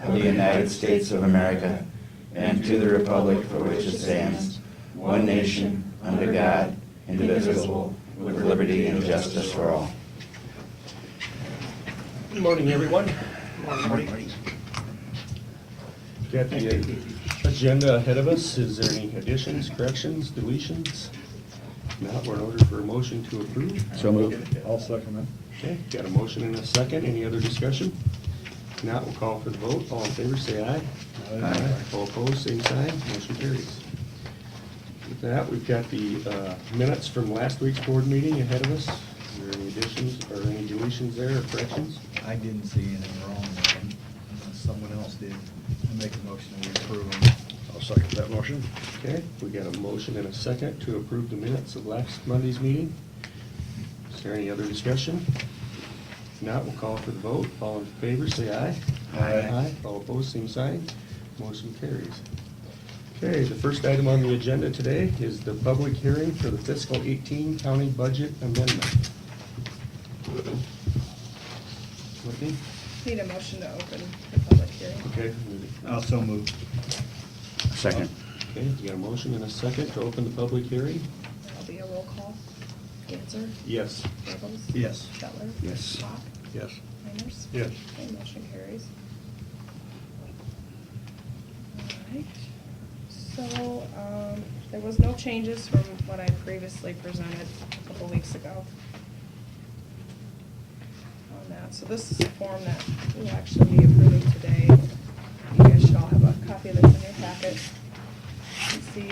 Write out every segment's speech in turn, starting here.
of the United States of America and to the republic for which it stands, one nation, under God, indivisible, with liberty and justice for all. Good morning, everyone. Morning. Got the agenda ahead of us. Is there any additions, corrections, deletions? Not, we're in order for a motion to approve. So moved. I'll second it. Okay, got a motion and a second. Any other discussion? Not, we'll call for the vote. All in favor, say aye. Aye. All opposed, same sign. Motion carries. With that, we've got the minutes from last week's board meeting ahead of us. Is there any additions or any deletions there or corrections? I didn't see anything wrong with them, unless someone else did. I make a motion to approve them. I'll second that motion. Okay, we got a motion and a second to approve the minutes of last Monday's meeting. Is there any other discussion? If not, we'll call for the vote. All in favor, say aye. Aye. All opposed, same sign. Motion carries. Okay, the first item on the agenda today is the public hearing for the fiscal 18 county budget amendment. Whitney? Need a motion to open the public hearing. Okay. Also move. Second. Okay, you got a motion and a second to open the public hearing? That'll be a roll call. Ganser? Yes. Burbos? Yes. Shetler? Yes. Bach? Yes. Miners? Yes. Okay, motion carries. Alright, so, there was no changes from what I previously presented a couple weeks ago on that. So this is a form that we'll actually be approving today. You guys should all have a copy of this in your packet. You can see,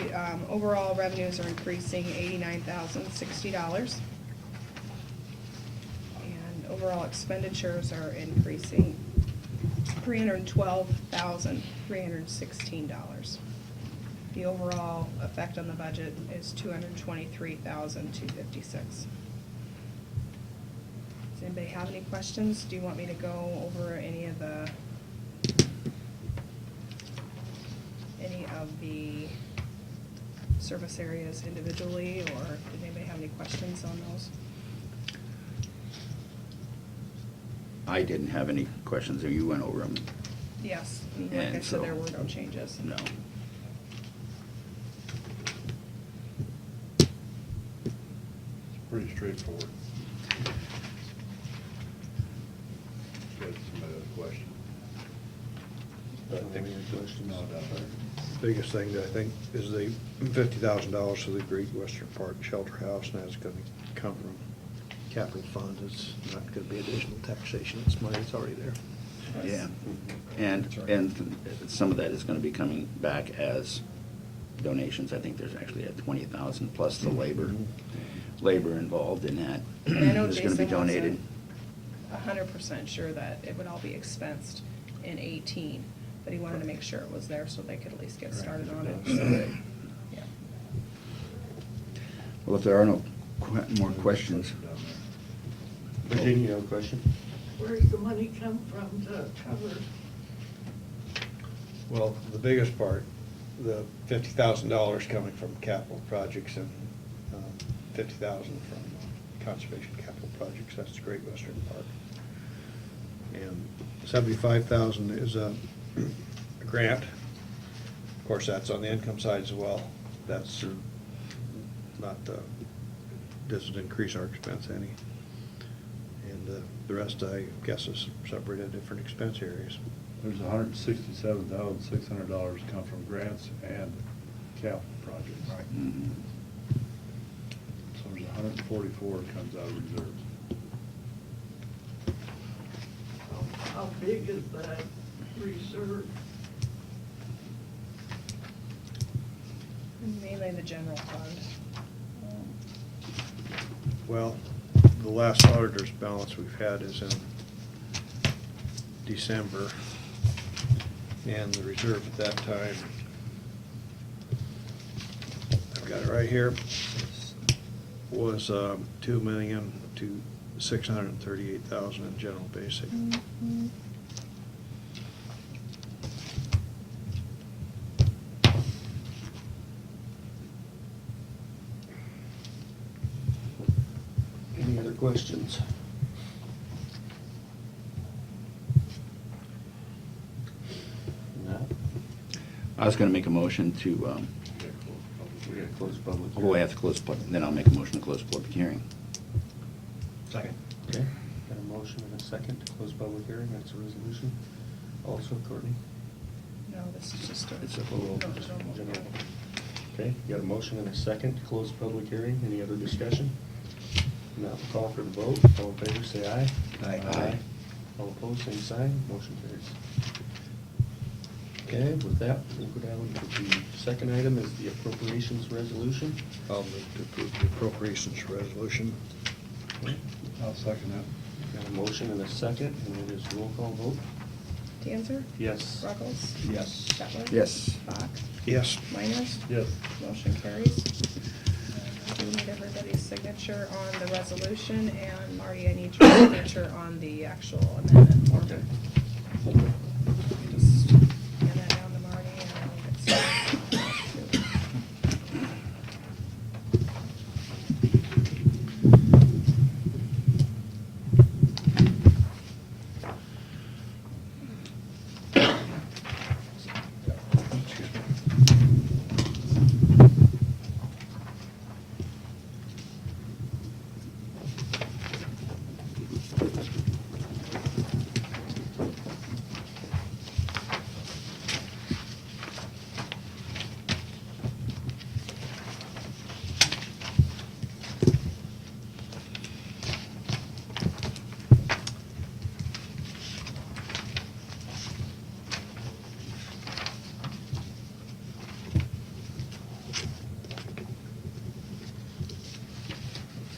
overall revenues are increasing $89,060. And overall expenditures are increasing $312,316. The overall effect on the budget is $223,256. Does anybody have any questions? Do you want me to go over any of the service areas individually, or did anybody have any questions on those? I didn't have any questions, or you went over them? Yes, like I And said, so- there were no changes. No. Pretty straightforward. Got some other question? Any questions? No, not there. Biggest thing, I think, is the $50,000 for the Great Western Park Shelter House, and that's gonna come from capital funds. It's not gonna be additional taxation, it's money that's already there. Yeah. And some of that is gonna be coming back as donations. I think there's actually at 20,000 plus the labor involved in that. And I know Is gonna be Jason donated. wasn't 100% sure that it would all be expensed in 18, but he wanted to make sure it was there so they could at least get started on it. So that- yeah. Well, if there are no more questions, Virginia, you have a question? Where's the money come from to cover? Well, the biggest part, the $50,000 coming from capital projects and 50,000 from conservation capital projects, that's the Great Western Park. And 75,000 is a grant. Of course, that's on the income side as well. That's not, doesn't increase our expense any. And the rest, I guess, is separated in different expense areas. There's $167,600 come from grants and capital projects. Right. mhm. So there's 144 comes out of reserves. How big is that reserve? Mainly the general fund. Well, the last auditor's balance we've had is in December, and the reserve at that time, I've got it right here, was 2,638,000 in general basic. Mhm. Any other questions? I was gonna make a motion to, We gotta close public. oh, I have to close, then I'll make a motion to close public hearing. Second. Okay, got a motion and a second to close public hearing, that's a resolution. Also, Courtney? No, this is just a. It's a Well, No, just no. general. Okay, got a motion and a second to close public hearing, any other discussion? Now, we'll call for the vote, all in favor say aye. Aye. Aye. All opposed, same sign, motion carries. Okay, with that, we'll go down to the second item is the appropriations resolution. I'll move to approve the appropriations resolution. Okay, I'll second that. got a motion and a second, and it is roll call vote. Dancer? Yes. Ruggles? Yes. Shetler? Yes. Bach? Yes. Minus? Yes. Motion carries. We need everybody's signature on the resolution, and Marty, I need your signature on the actual amendment form. Okay. Just hand that down to Marty, and I'll get started.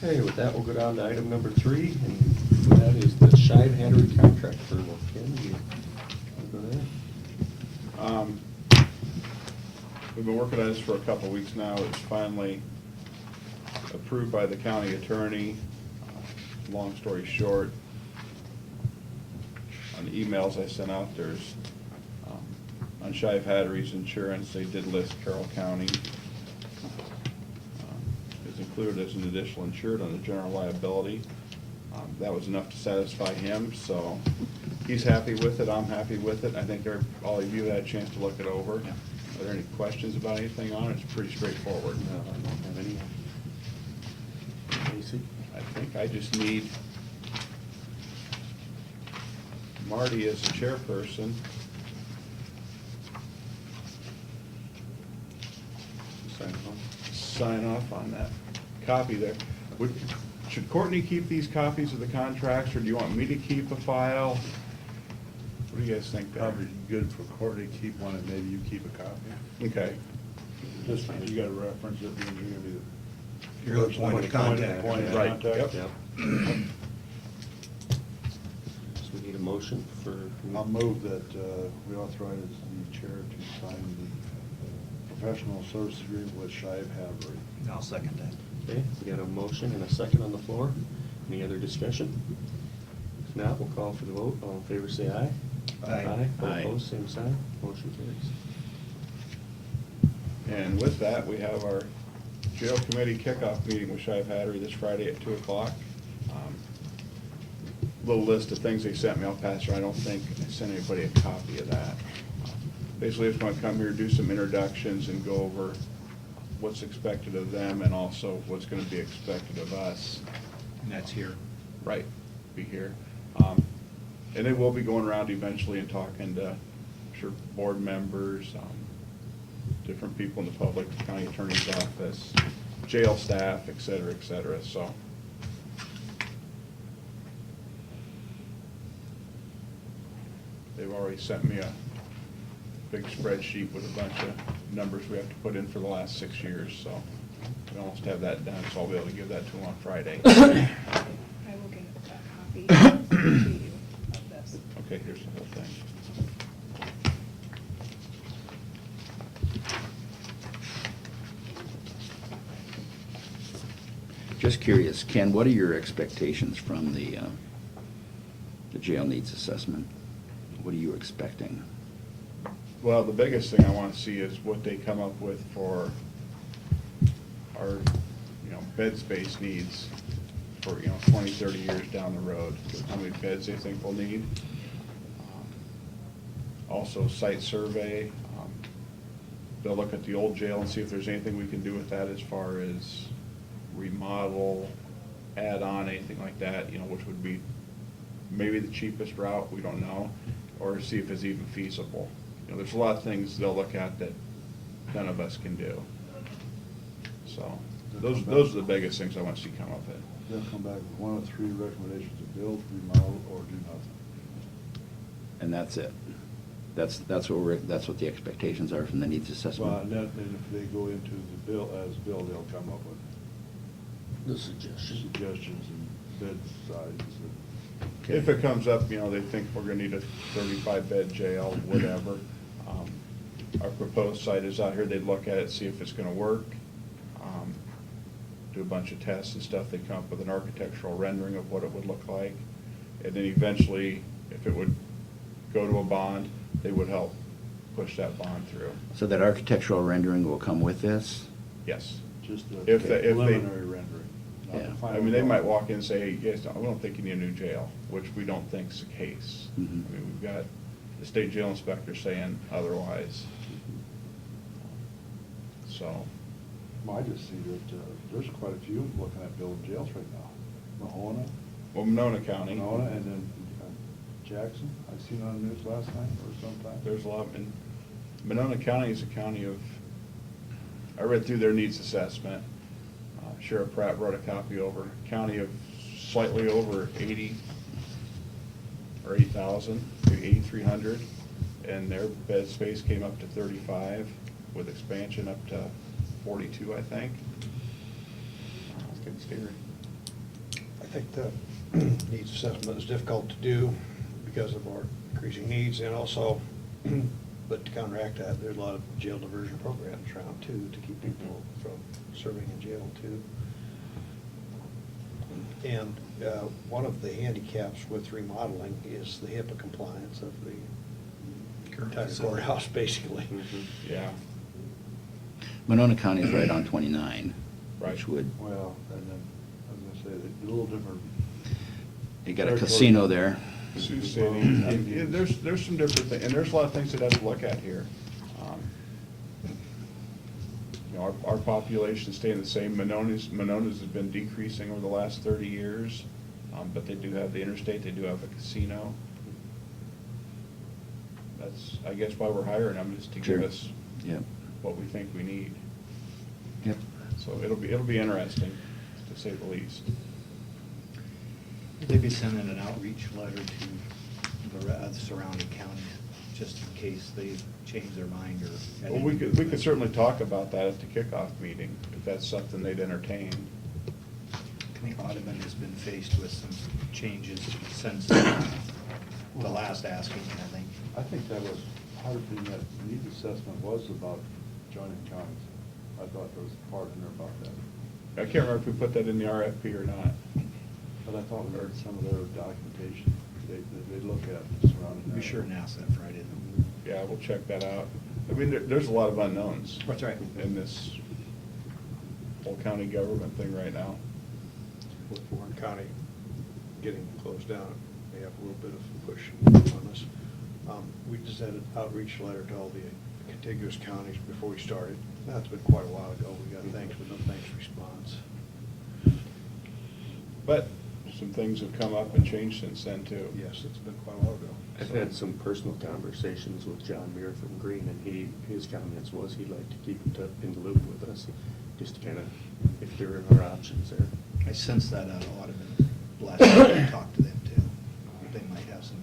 Okay, with that, we'll go down to item number 3, and that is the Shive Hattery contract approval. Ken, you wanna go there? We've been working on this for a couple of weeks now. It's finally approved by the county attorney. Long story short, on the emails I sent out, there's, on Shive Hattery's insurance, they did list Carroll County. Is included as an additional insured on the general liability. That was enough to satisfy him, so he's happy with it, I'm happy with it. I think all of you had a chance to look it over. Are there any questions about anything on it? It's pretty straightforward. No, I don't have any. Casey? I think I just need Marty as the chairperson. Sign off on that copy there. Should Courtney keep these copies of the contracts, or do you want me to keep a file? What do you guys think there? Probably good for Courtney to keep one, and maybe you keep a copy. Okay. Just, you gotta reference it, because you're gonna be the. You're the point of contact. Point of Right, contact. yep. So we need a motion for. I'll move that we authorize the chair to sign the professional service agreement with Shive Hattery. I'll second that. Okay, we got a motion and a second on the floor. Any other discussion? If not, we'll call for the vote. All in favor, say aye. Aye. All Aye. opposed, same sign. Motion carries. And with that, we have our jail committee kickoff meeting with Shive Hattery this Friday at 2 o'clock. Little list of things they sent me, I'll pass around. I don't think I sent anybody a copy of that. Basically, just want to come here, do some introductions, and go over what's expected of them, and also what's going to be expected of us. And that's here. Right, be here. And then we'll be going around eventually and talking to, I'm sure, board members, different people in the public, the county attorney's office, jail staff, et cetera, so. They've already sent me a big spreadsheet with a bunch of numbers we have to put in for the last 6 years, so we almost have that done, so I'll be able to give that to them on Friday. I will get a copy to you of this. Okay, here's the whole thing. Just curious, Ken, what are your expectations from the jail needs assessment? What are you expecting? Well, the biggest thing I want to see is what they come up with for our, bed space needs for, 20, 30 years down the road. How many beds they think we'll need. Also, site survey. they'll look at the old jail and see if there's anything we can do with that as far as remodel, add on, anything like that, you know, which would be maybe the cheapest route, we don't know, or see if it's even feasible. You know, there's a lot of things they'll look at that none of us can do. So, those are the biggest things I want to see come of it. They'll come back with one of three recommendations: to build, remodel, or do nothing. And that's it. That's what the expectations are from the needs Well, assessment. and if they go into the bill, as bill, they'll come up with The suggestion. suggestions and bed sizes and. If it comes up, you know, they think we're gonna need a 35-bed jail, whatever. Our proposed site is out here, they'd look at it, see if it's gonna work. Do a bunch of tests and stuff, they come up with an architectural rendering of what it would look like. And then eventually, if it would go to a bond, they would help push that bond through. So that architectural rendering will come with this? Yes. Just a If they- preliminary rendering. not the Yeah. final I mean, they drawing. might walk in and say, yes, we don't think you need a new jail, which we don't think's the case. I Mhm. mean, we've got the state jail inspector saying otherwise. So, Well, I just see that there's quite a few looking at building jails right now. Mahona, well, Monona County. Monona, and then Jackson. I seen on the news last night or sometime. There's a lot, and Monona County is a county of, I read through their needs assessment. Sheriff Pratt wrote a copy over, county of slightly over 80 or 80,000, maybe 8,300, and their bed space came up to 35, with expansion up to 42, I think. It's getting scary. I think the needs assessment is difficult to do because of our increasing needs, and also, but to counteract that, there's a lot of jail diversion programs around too, to keep people from serving in jail too. And one of the handicaps with remodeling is the HIPAA compliance of the entire courthouse, basically. Yeah, Monona County is right on 29. Right. Which would, Well, and then, I was gonna say, a little different. you got a Territory. casino there. Sioux City, yeah, there's some different things, and there's a lot of things that have to look at here. You know, our population's staying the same. Monona's has been decreasing over the last 30 years, but they do have the interstate, they do have a casino. That's, I guess, why we're hiring them, is to give Sure. us Yep. what we think we need. Yep. So it'll be interesting, to say the least. Would they be sending an outreach letter to the surrounding counties, just in case they change their mind or? Well, we could certainly talk about that at the kickoff meeting, if that's something they'd entertain. I think Audubon has been faced with some changes since the last asking, I think. I think that was part of that needs assessment was about joining counties. I thought there was a part in there about that. I can't remember if we put that in the RFP or not. But I thought we heard some of their documentation, they look at the surrounding. Be area. sure and ask that Friday. Yeah, we'll check that out. I mean, there's a lot of unknowns. That's right. In this whole county government thing right now. With Warren County getting closed down, they have a little bit of push on us. We just had an outreach letter to all the contiguous counties before we started. That's been quite a while ago. We got thanks, but no thanks response. But some things have come up and changed since then too. Yes, it's been quite a while ago. I've had some personal conversations with John Muir from Green, and his comments was he'd like to keep in the loop with us, just to kind of, if there are options there. I sense that out of Audubon last time I talked to them too. They might have some,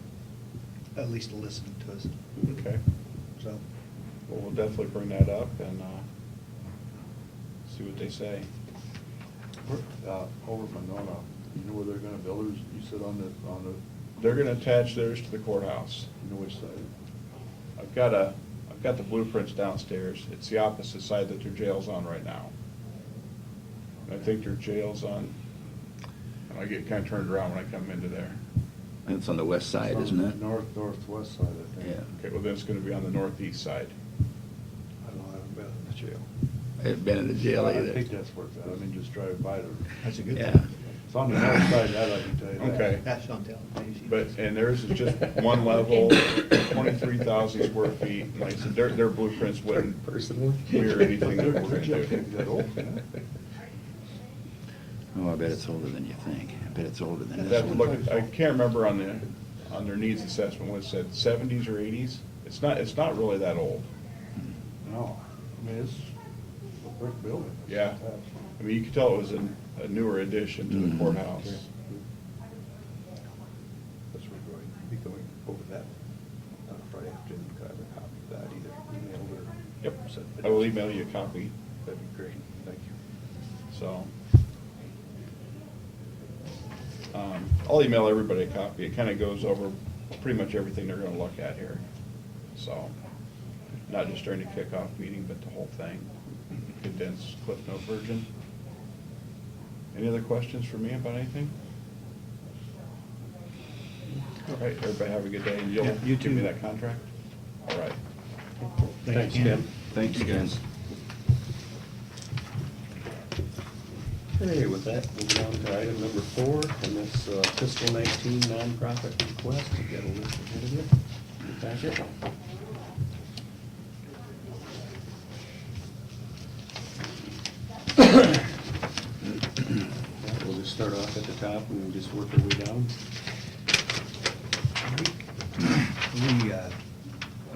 at least listening to us, Okay. so. Well, we'll definitely bring that up and see what they say. Over Monona, you know where they're gonna build theirs? You said on the, They're gonna attach theirs to the courthouse. you know which side? I've got the blueprints downstairs. It's the opposite side that their jail's on right now. And I think their jail's on, and I get kind of turned around when I come into there. It's on the west side, It's on isn't the it? northwest side, I think. Yeah. Okay, well then it's gonna be on the northeast side. I don't know, I haven't been in the jail. I haven't been in the jail I either. think that's where it's at. I mean, just drive by there. That's a good Yeah. thing. It's on the north side, that I can tell you that. Okay. That's Chantel. Maybe she- But, and theirs is just one level, 23,000 square feet. And like I said, their blueprints wouldn't Personally? mirror anything that Their we're gym gonna can't be that do. old, can it? Oh, I bet it's older than you think. I bet it's older than I'd this have to one. look at, I can't remember on their needs assessment, what it said, 70s or 80s? It's not really that old. No, I mean, it's a brick building. It's Yeah. fantastic. I mean, you could tell it was a newer addition to the Mhm. courthouse. That's what we're going, be going over that Friday afternoon. Could I have a copy of that either emailed or? Yep, sent? I will email you a copy, That'd be great, thank you. so. I'll email everybody a copy. It kind of goes over pretty much everything they're gonna look at here. So, not just during the kickoff meeting, but the whole thing, condensed Cliff Note version. Any other questions for me about anything? All right, everybody have a good day, and you'll Yeah, you give me too. that contract? All right. Thanks, Ken. Ken. Thanks, guys. Okay, with that, moving on to item number 4, and that's fiscal 19 nonprofit request. You got a list ahead of you, in the packet. We'll just start off at the top and just work our way down. We,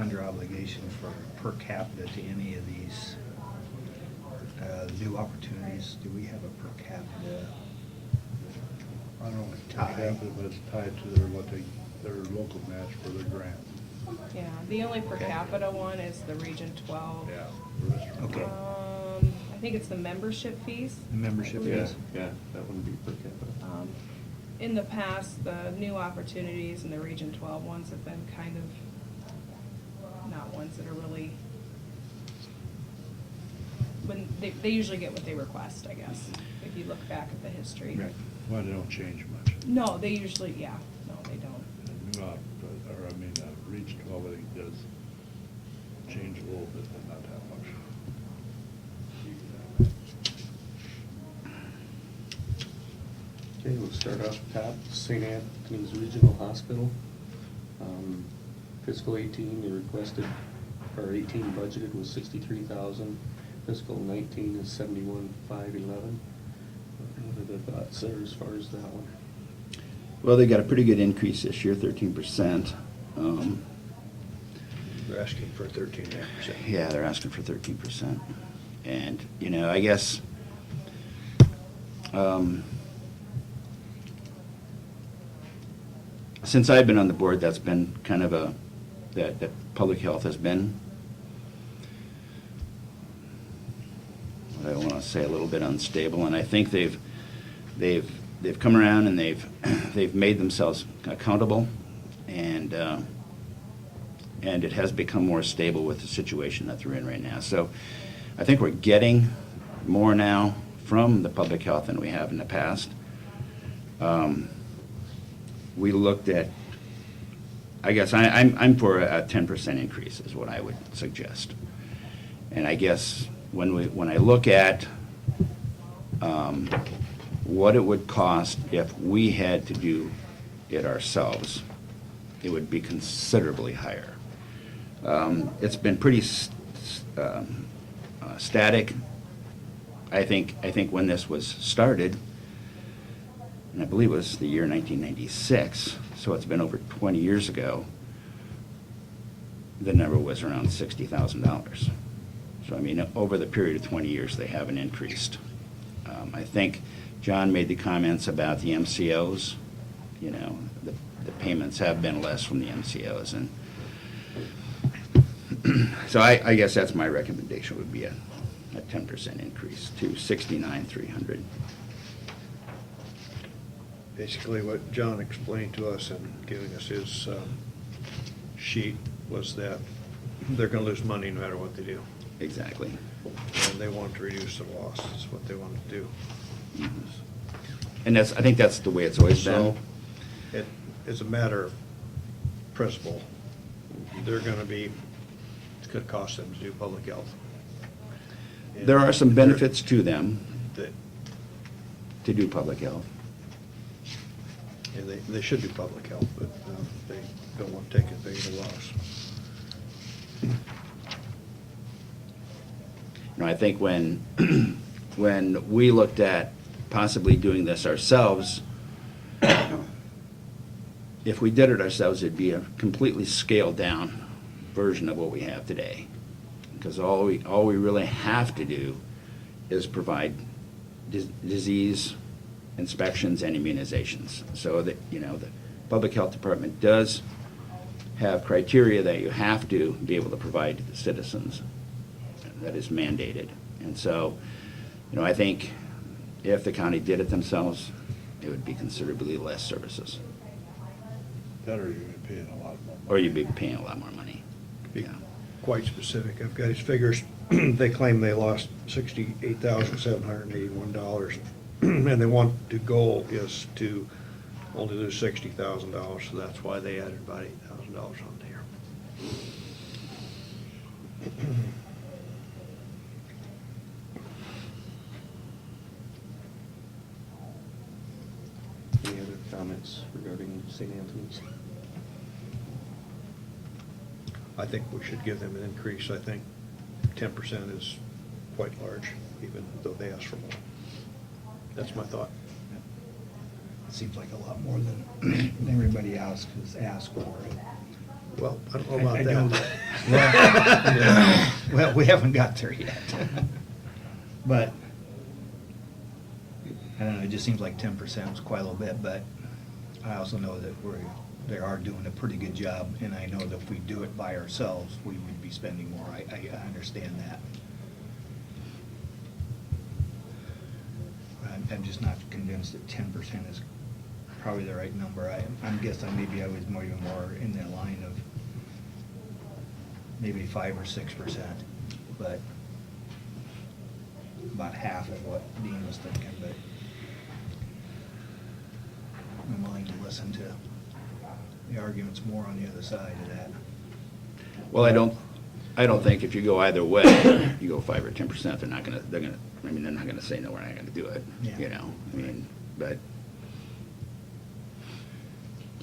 under obligation for per capita to any of these new opportunities, do we have a per capita? I don't know, Tie. but it's tied to their local match for their grant. Yeah, the only per Okay. capita one is the Region 12. Okay. I think it's the membership fees. The membership Yeah, fees? yeah, that wouldn't be per capita. In the past, the new opportunities and the Region 12 ones have been kind of not ones that are really, when, they usually get what they request, I guess, if you look back at the history. Well, they don't change much. No, they usually, yeah, no, they don't. Reach 12, I think, does change a little bit, but not that much. Okay, we'll start off top, St. Anthony's Regional Hospital. Fiscal 18, they requested, or 18 budgeted was 63,000. Fiscal 19 is 71,511. What are the thoughts there as far as that one? Well, they got a pretty good increase this year, 13%. They're asking for 13.5%. Yeah, they're asking for 13%. And, you know, I guess, since I've been on the board, that's been kind of that public health has been, what I want to say, a little bit unstable. And I think they've come around and they've made themselves accountable, and it has become more stable with the situation that they're in right now. So I think we're getting more now from the public health than we have in the past. We looked at, I guess, I'm for a 10% increase is what I would suggest. And I guess when I look at what it would cost if we had to do it ourselves, it would be considerably higher. It's been pretty static. I think when this was started, and I believe it was the year 1996, so it's been over 20 years ago, the number was around $60,000. So I mean, over the period of 20 years, they haven't increased. I think John made the comments about the MCOs. You know, the payments have been less from the MCOs, and so I guess that's my recommendation, would be a 10% increase to 69,300. Basically, what John explained to us in giving us his sheet was that they're gonna lose money no matter what they do. Exactly. And they want to reduce the loss, is what they want to do. And I think that's the way it's always been. So, it's a matter of principle. They're gonna be, it's gonna cost them to do public health. There are some benefits to them That, to do public health. And they should do public health, but they don't want to take as big of a loss. I think when, when we looked at possibly doing this ourselves, if we did it ourselves, it'd be a completely scaled down version of what we have today. Because all we really have to do is provide disease inspections and immunizations. So that, the public health department does have criteria that you have to be able to provide to the citizens. That is mandated. And so, I think if the county did it themselves, it would be considerably less services. That or you're gonna pay it a lot more. Or you'd be paying a lot more money. Be Yeah. quite specific. I've got his figures. They claim they lost $68,781. And they want, the goal is to only lose $60,000, so that's why they added about $8,000 on there. Any other comments regarding St. Anthony's? I think we should give them an increase. I think 10% is quite large, even though they asked for more. That's my thought. It seems like a lot more than everybody else has asked for it. Well, I don't know about I know that. Well, we haven't got there yet. But, I don't know, it just seems like 10% was quite a little bit, but I also know that they are doing a pretty good job, and I know that if we do it by ourselves, we would be spending more. I understand that. I'm just not convinced that 10% is probably the right number. I'm guessing maybe I was more in the line of maybe 5 or 6%, but about half of what Dean was thinking, but I'm willing to listen to the arguments more on the other side of that. Well, I don't think if you go either way, you go 5 or 10%, they're not gonna say, no, we're not gonna do it, Yeah. But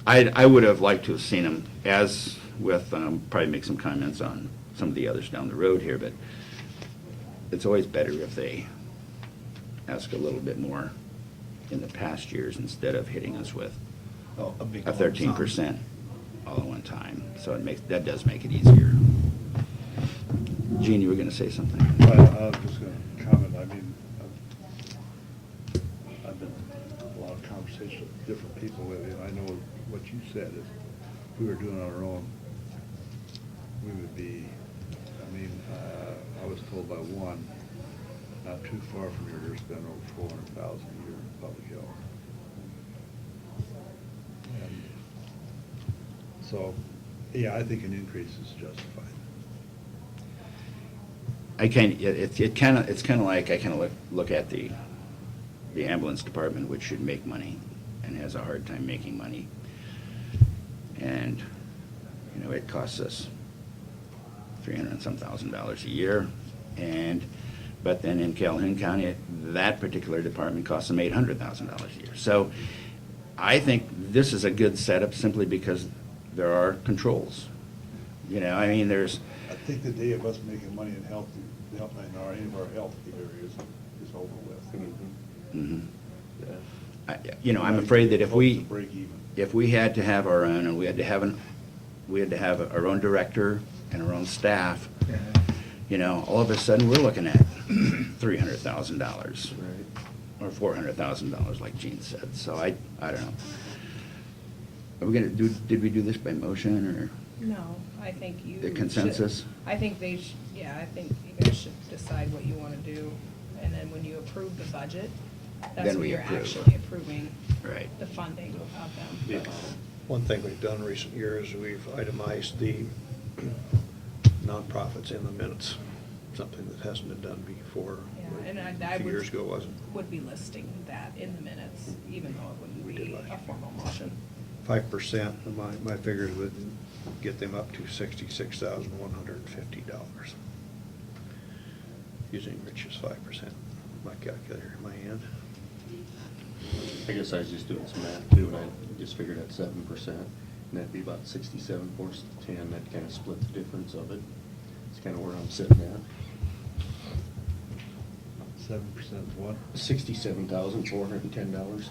I would have liked to have seen them, as with, probably make some comments on some of the others down the road here, but it's always better if they ask a little bit more in the past years instead of hitting us with Oh, a big a lump sum. 13% all at one time. So that does make it easier. Gene, you were gonna say something? I was just gonna comment, I mean, I've been in a lot of conversations with different people lately, and I know what you said is, if we were doing it on our own, we would be, I was told by one, not too far from here, they're spending over $400,000 a year in public health. And so, yeah, I think an increase is justified. It's kind of like, I kind of look at the ambulance department, which should make money and has a hard time making money. And, it costs us $300 and some thousand a year. But then in Calhoun County, that particular department costs them $800,000 a year. So I think this is a good setup simply because there are controls. There's, I think the day of us making money in health, in any of our health areas is over with. mhm. Yeah. I'm afraid that if Close we, to break even. if we had to have our own, and we had to have our own director and our own staff, all of a sudden, we're looking at $300,000 Right. or $400,000, like Gene said. So I don't know. Are we did we do this by motion, or? No, I think you. The should- consensus? I think I think you guys should decide what you wanna do, and then when you approve the budget, that's Then when we you're approve. actually approving Right. the funding of them. Yeah. One thing we've done in recent years, we've itemized the nonprofits in the minutes, something that hasn't been done before. Yeah, and I A few years ago, wasn't. would be listing that in the minutes, even though it We wouldn't did be last a year. formal motion. 5% of my figures would get them up to $66,150. Using Rich's 5%, my calculator in my hand. I guess I was just doing some math too, and I just figured at 7%, and that'd be about 67 forced to 10, that kind of split the difference of it. It's kind of where I'm sitting at. 7% what? $67,410.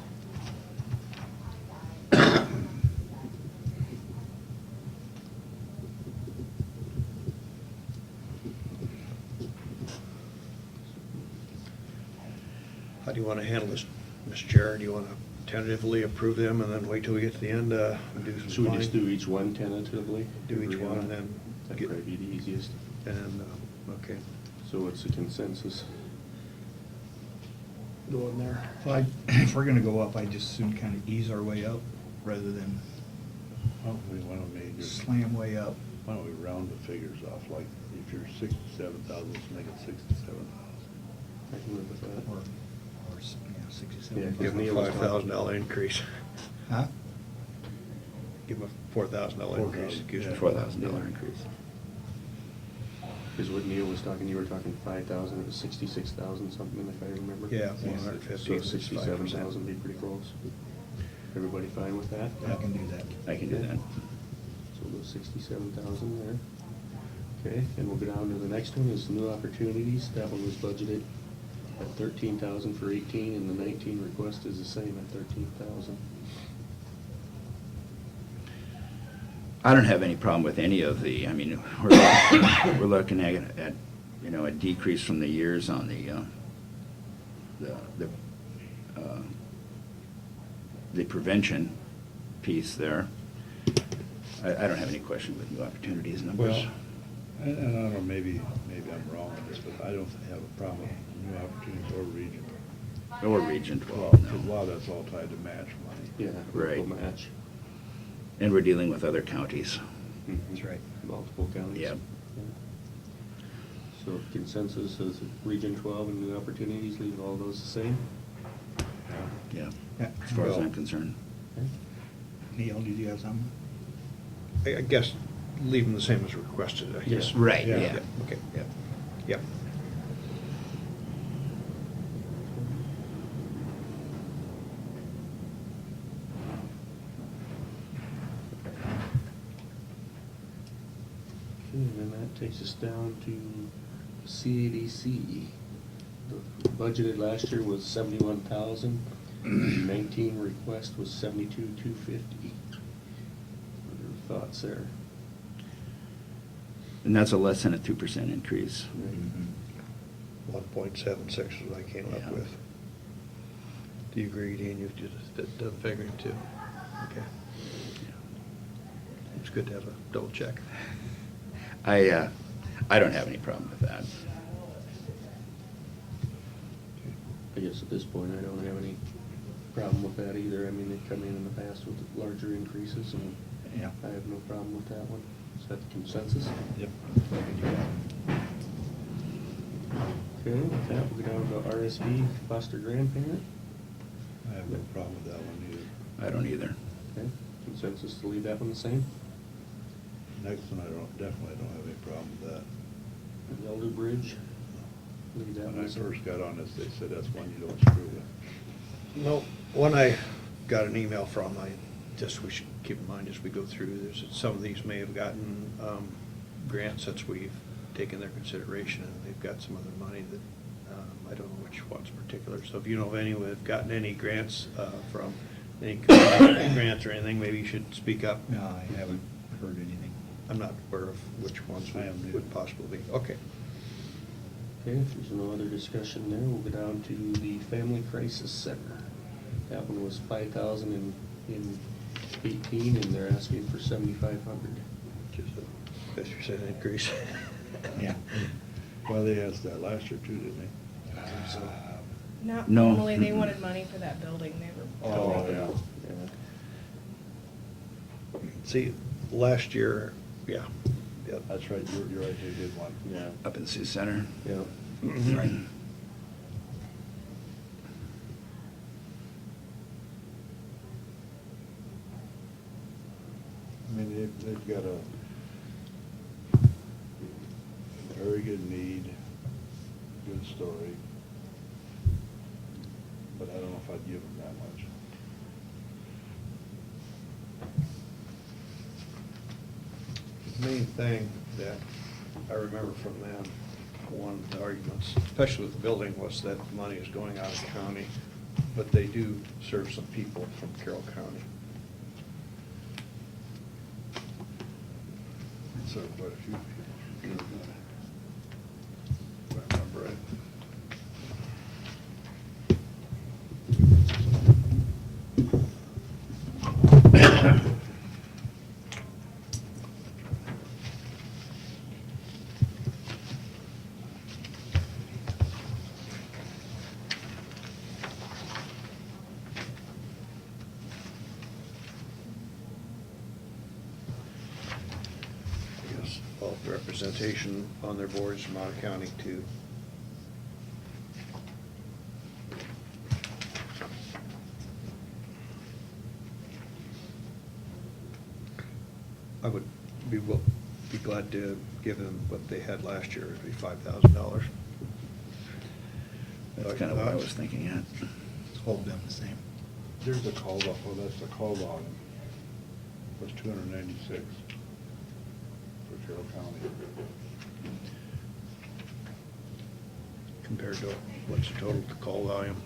How do you want to handle this, Mr. Chair? Do you want to tentatively approve them and then wait till we get to the end and do some Should we just fine? do each one tentatively? Do each Agree on one and it? then That'd get- probably be the easiest. And, okay. So what's the consensus? Going there. If we're gonna go up, I just soon kind of ease our way up rather than Why don't we just, slam way up. why don't we round the figures off, like, if you're 67,000, let's make it 67,000. I can live with that. Or, yeah, 67. Yeah, Give them a Neil was talking- $5,000 increase. Huh? Give them a $4,000 increase, excuse me. Yeah. $4,000 increase. Because what Neil was talking, you were talking 5,000, it was 66,000 something, if I remember. Yeah, 150. So 67,000 would be pretty close. Everybody fine with that? I can do that. I can do that. So we'll go 67,000 there. Okay, and we'll go down to the next one, is new opportunities. That one was budgeted at 13,000 for 18, and the 19 request is the same at 13,000. I don't have any problem with any of the, I mean, we're looking at, you know, a decrease from the years on the prevention piece there. I don't have any question with new opportunities numbers. Well, and I don't know, maybe I'm wrong on this, but I don't have a problem with new opportunities or region. Or Region Well, 12, because a no. lot of that's all tied to match money. Yeah, Right. local match. And we're dealing with other counties. That's right. Multiple counties. Yep. Yeah. So consensus is Region 12 and new opportunities, leave all those the same? Yeah, Yeah. as far as Well- I'm concerned. Okay. Neil, did you have something? I guess leave them the same as requested, I guess. Yeah. Right, Yeah. yeah. Okay, Yep. yep. Okay, and then that takes us down to CADC. The budgeted last year was 71,000. 19 request was 72,250. What are your thoughts there? And that's a less than a 2% increase. Mm-hmm. 1.76 is what I came Yeah. up with. Do you agree, Dean? You've just done figuring too? Okay. It's good to have a double check. I don't have any problem with that. I guess at this point, I don't have any problem with that either. I mean, they've come in the past with larger increases, and Yeah. I have no problem with that one. Is that the consensus? Yep. Okay, with that, we'll go down to RSV, foster grandparent. I have no problem with that one either. I don't either. Okay, consensus to leave that one the same. Next one, definitely don't have any problem with that. The Elder Bridge, leave that When one I the same. first got on this, they said that's one you don't screw with. No, one I got an email from, we should keep in mind as we go through, there's, some of these may have gotten grants since we've taken their consideration, and they've got some other money that, I don't know which ones in particular. So if you know of anyone who've gotten any grants from, any grants or anything, maybe you should speak up. No, I haven't heard anything. I'm not aware of which ones I am neither. would possibly be. Okay. Okay, if there's no other discussion there, we'll go down to the Family Crisis Center. That one was 5,000 in 18, and they're asking for 7,500. Just a 50% increase. Yeah. Well, they asked that last year too, didn't they? Not No. formally, they wanted money for that building, they were. Oh, yeah. Yeah. See, last year, yeah. Yep. That's right, you're right, they did one. Yeah. Up in Sioux Center. Yeah. Right. I mean, they've got a very good need, good story. But I don't know if if I'd give them that much. The main thing that I remember from them, one of the arguments, especially with the building, was that the money is going out of the county, but they do serve some people from Carroll County. So quite a few people. If I remember right. I guess all the representation on their boards from out of county too. I would be glad to give them what they had last year, it'd be $5,000. That's kind of what I was thinking, yeah. Hold them the same. There's a call, oh, that's the call volume. Was 296 for Carroll County. Compared to what's the total call volume?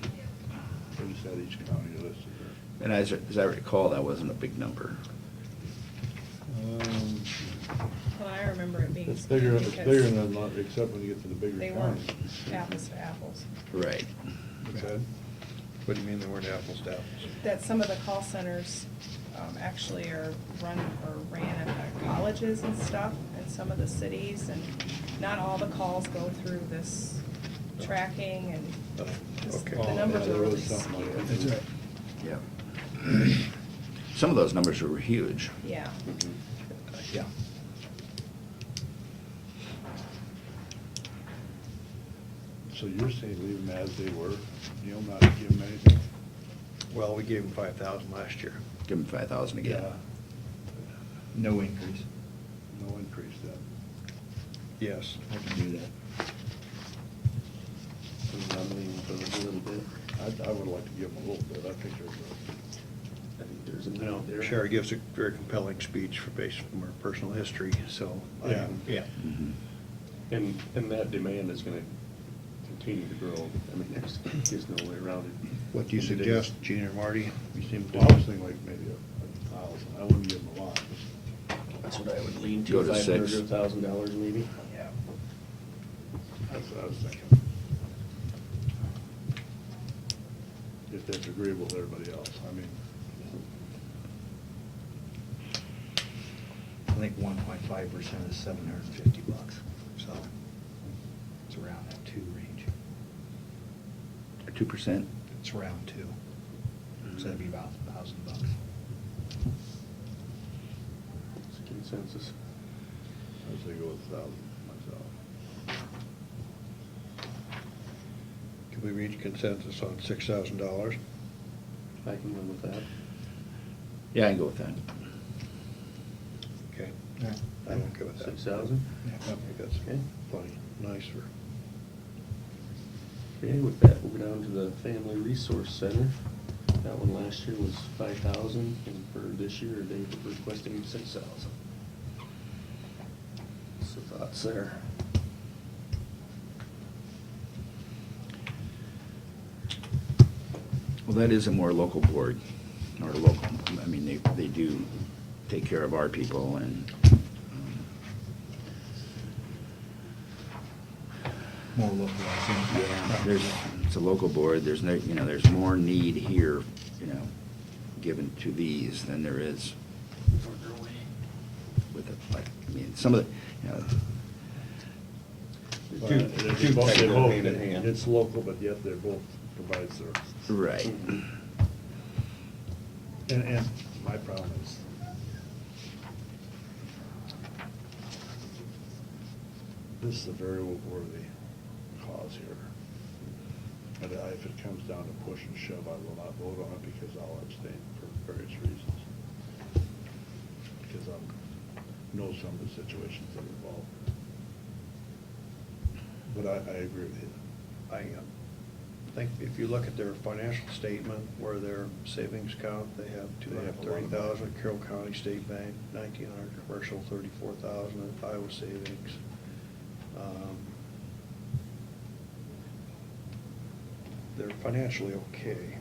They just had each county listed there. And as I recall, that wasn't a big number. Well, I remember it being. It's bigger, it's because bigger than, except when you get to the bigger They weren't counties. apples to apples. Right. What's that? What do you mean they weren't apples to apples? That some of the call centers actually are run or ran at the colleges and stuff, and some of the cities, and not all the calls go through this tracking, and just Okay. the Oh, numbers yeah, are there was really something like that. skewed. That's right. Yeah. Some of those numbers were huge. Yeah. Yeah. So you're saying leave them as they were, Neil, not give them anything? Well, we gave them 5,000 last year. Give them 5,000 again. Yeah. No increase. No increase then. Yes. I can do that. I would like to give them a little bit, I think there's I think there's a You know, need there. Sherry gives a very compelling speech based from her personal history, so. Yeah. Yeah. Mhm. And that demand is gonna continue to grow. I mean, there's no way around it. What do you In today's- suggest, Gene or Marty? You seem Well, I was to. thinking like maybe 1,000, I wouldn't give them a lot. That's what I would lean Go to, to $500 6. to $1,000 maybe. Yeah. That's what I was thinking. If that's agreeable to everybody else, I mean. I think 1.5% is $750, so it's around that 2 range. 2%? It's around 2, so that'd be about $1,000. It's a consensus. I'd say go with 1,000 myself. Can we reach consensus on $6,000? I can live with that. Yeah, I can go with that. Okay. Yeah. I'm okay with that. 6,000? I think that's Okay. plenty nice for. Okay, with that, we'll go down to the Family Resource Center. That one last year was 5,000, and for this year, Dave is requesting 6,000. So thoughts there? Well, that is a more local board, or local, I mean, they do take care of our people and, More localized. it's a local board, there's no, there's more need here, given to these than there is with it, like, I mean, some of the, The Well, two- they two both- tech they go both- hand in hand. It's local, but yet they both provide services. right. And my problem is, this is a very worthy cause here. And if it comes down to push and shove, I will not vote on it because I'll abstain for various reasons. Because I know some of the situations that are involved. But I agree with you. think if you look at their financial statement, where their savings account, they have $230,000 at Carroll County State Bank, 1,900 commercial, 34,000 at Iowa Savings. They're financially okay.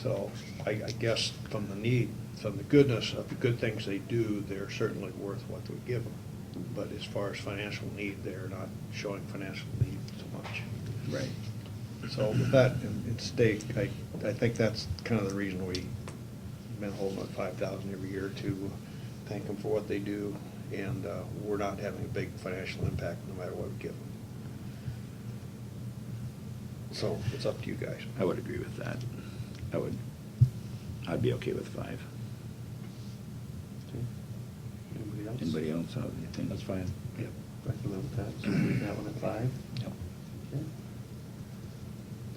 So I guess from the goodness of the good things they do, they're certainly worth what we give them. But as far as financial need, they're not showing financial need so much. Right. So with that in stake, I think that's kind of the reason we've been holding at 5,000 every year to thank them for what they do, and we're not having a big financial impact no matter what we give them. So it's up to you guys. I would agree with that. I'd be okay with 5. Okay. Anybody else? Anybody else have anything? That's fine. Yep. Recommend with that, so leave that one at 5. Yep. Okay.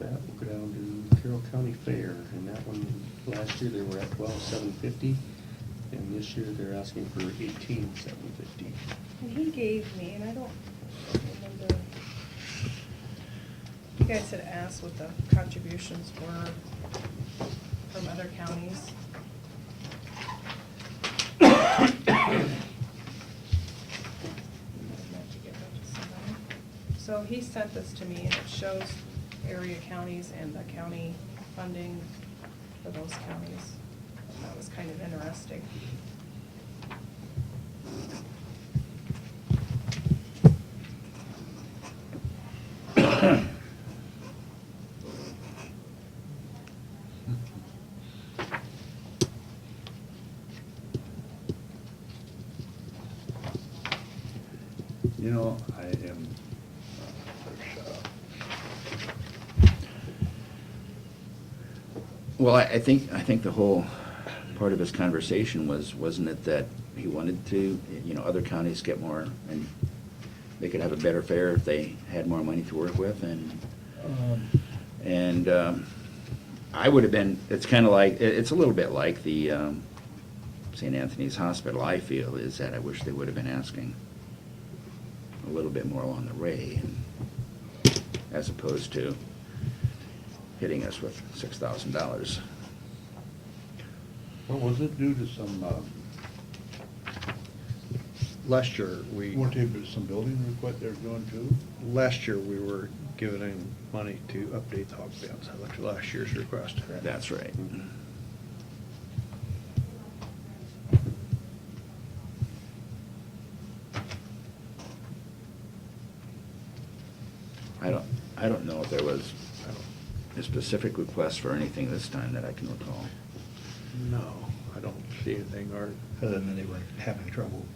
That, we'll go down to Carroll County Fair, and that one, last year they were at $12,750, and this year they're asking for $18,750. And he gave me, and I don't remember, you guys had asked what the contributions were from other counties. So he sent this to me, and it shows area counties and the county funding for those counties. That was kind of interesting. You know, I am, shut up. Well, I think the whole part of his conversation wasn't it that he wanted to, other counties get more, and they could have a better fair if they had more money to work with, and I would have been, it's kind of like, it's a little bit like the St. Anthony's Hospital, I feel, is that I wish they would have been asking a little bit more along the way, as opposed to hitting us with $6,000. What was it due to some, Last year, we some building request they're doing too? last year we were giving him money to update the hog fence. I looked at last year's request. That's right. I don't know if there was a specific request for anything this time that I can recall. No, I don't see anything, Art. Other than they were having trouble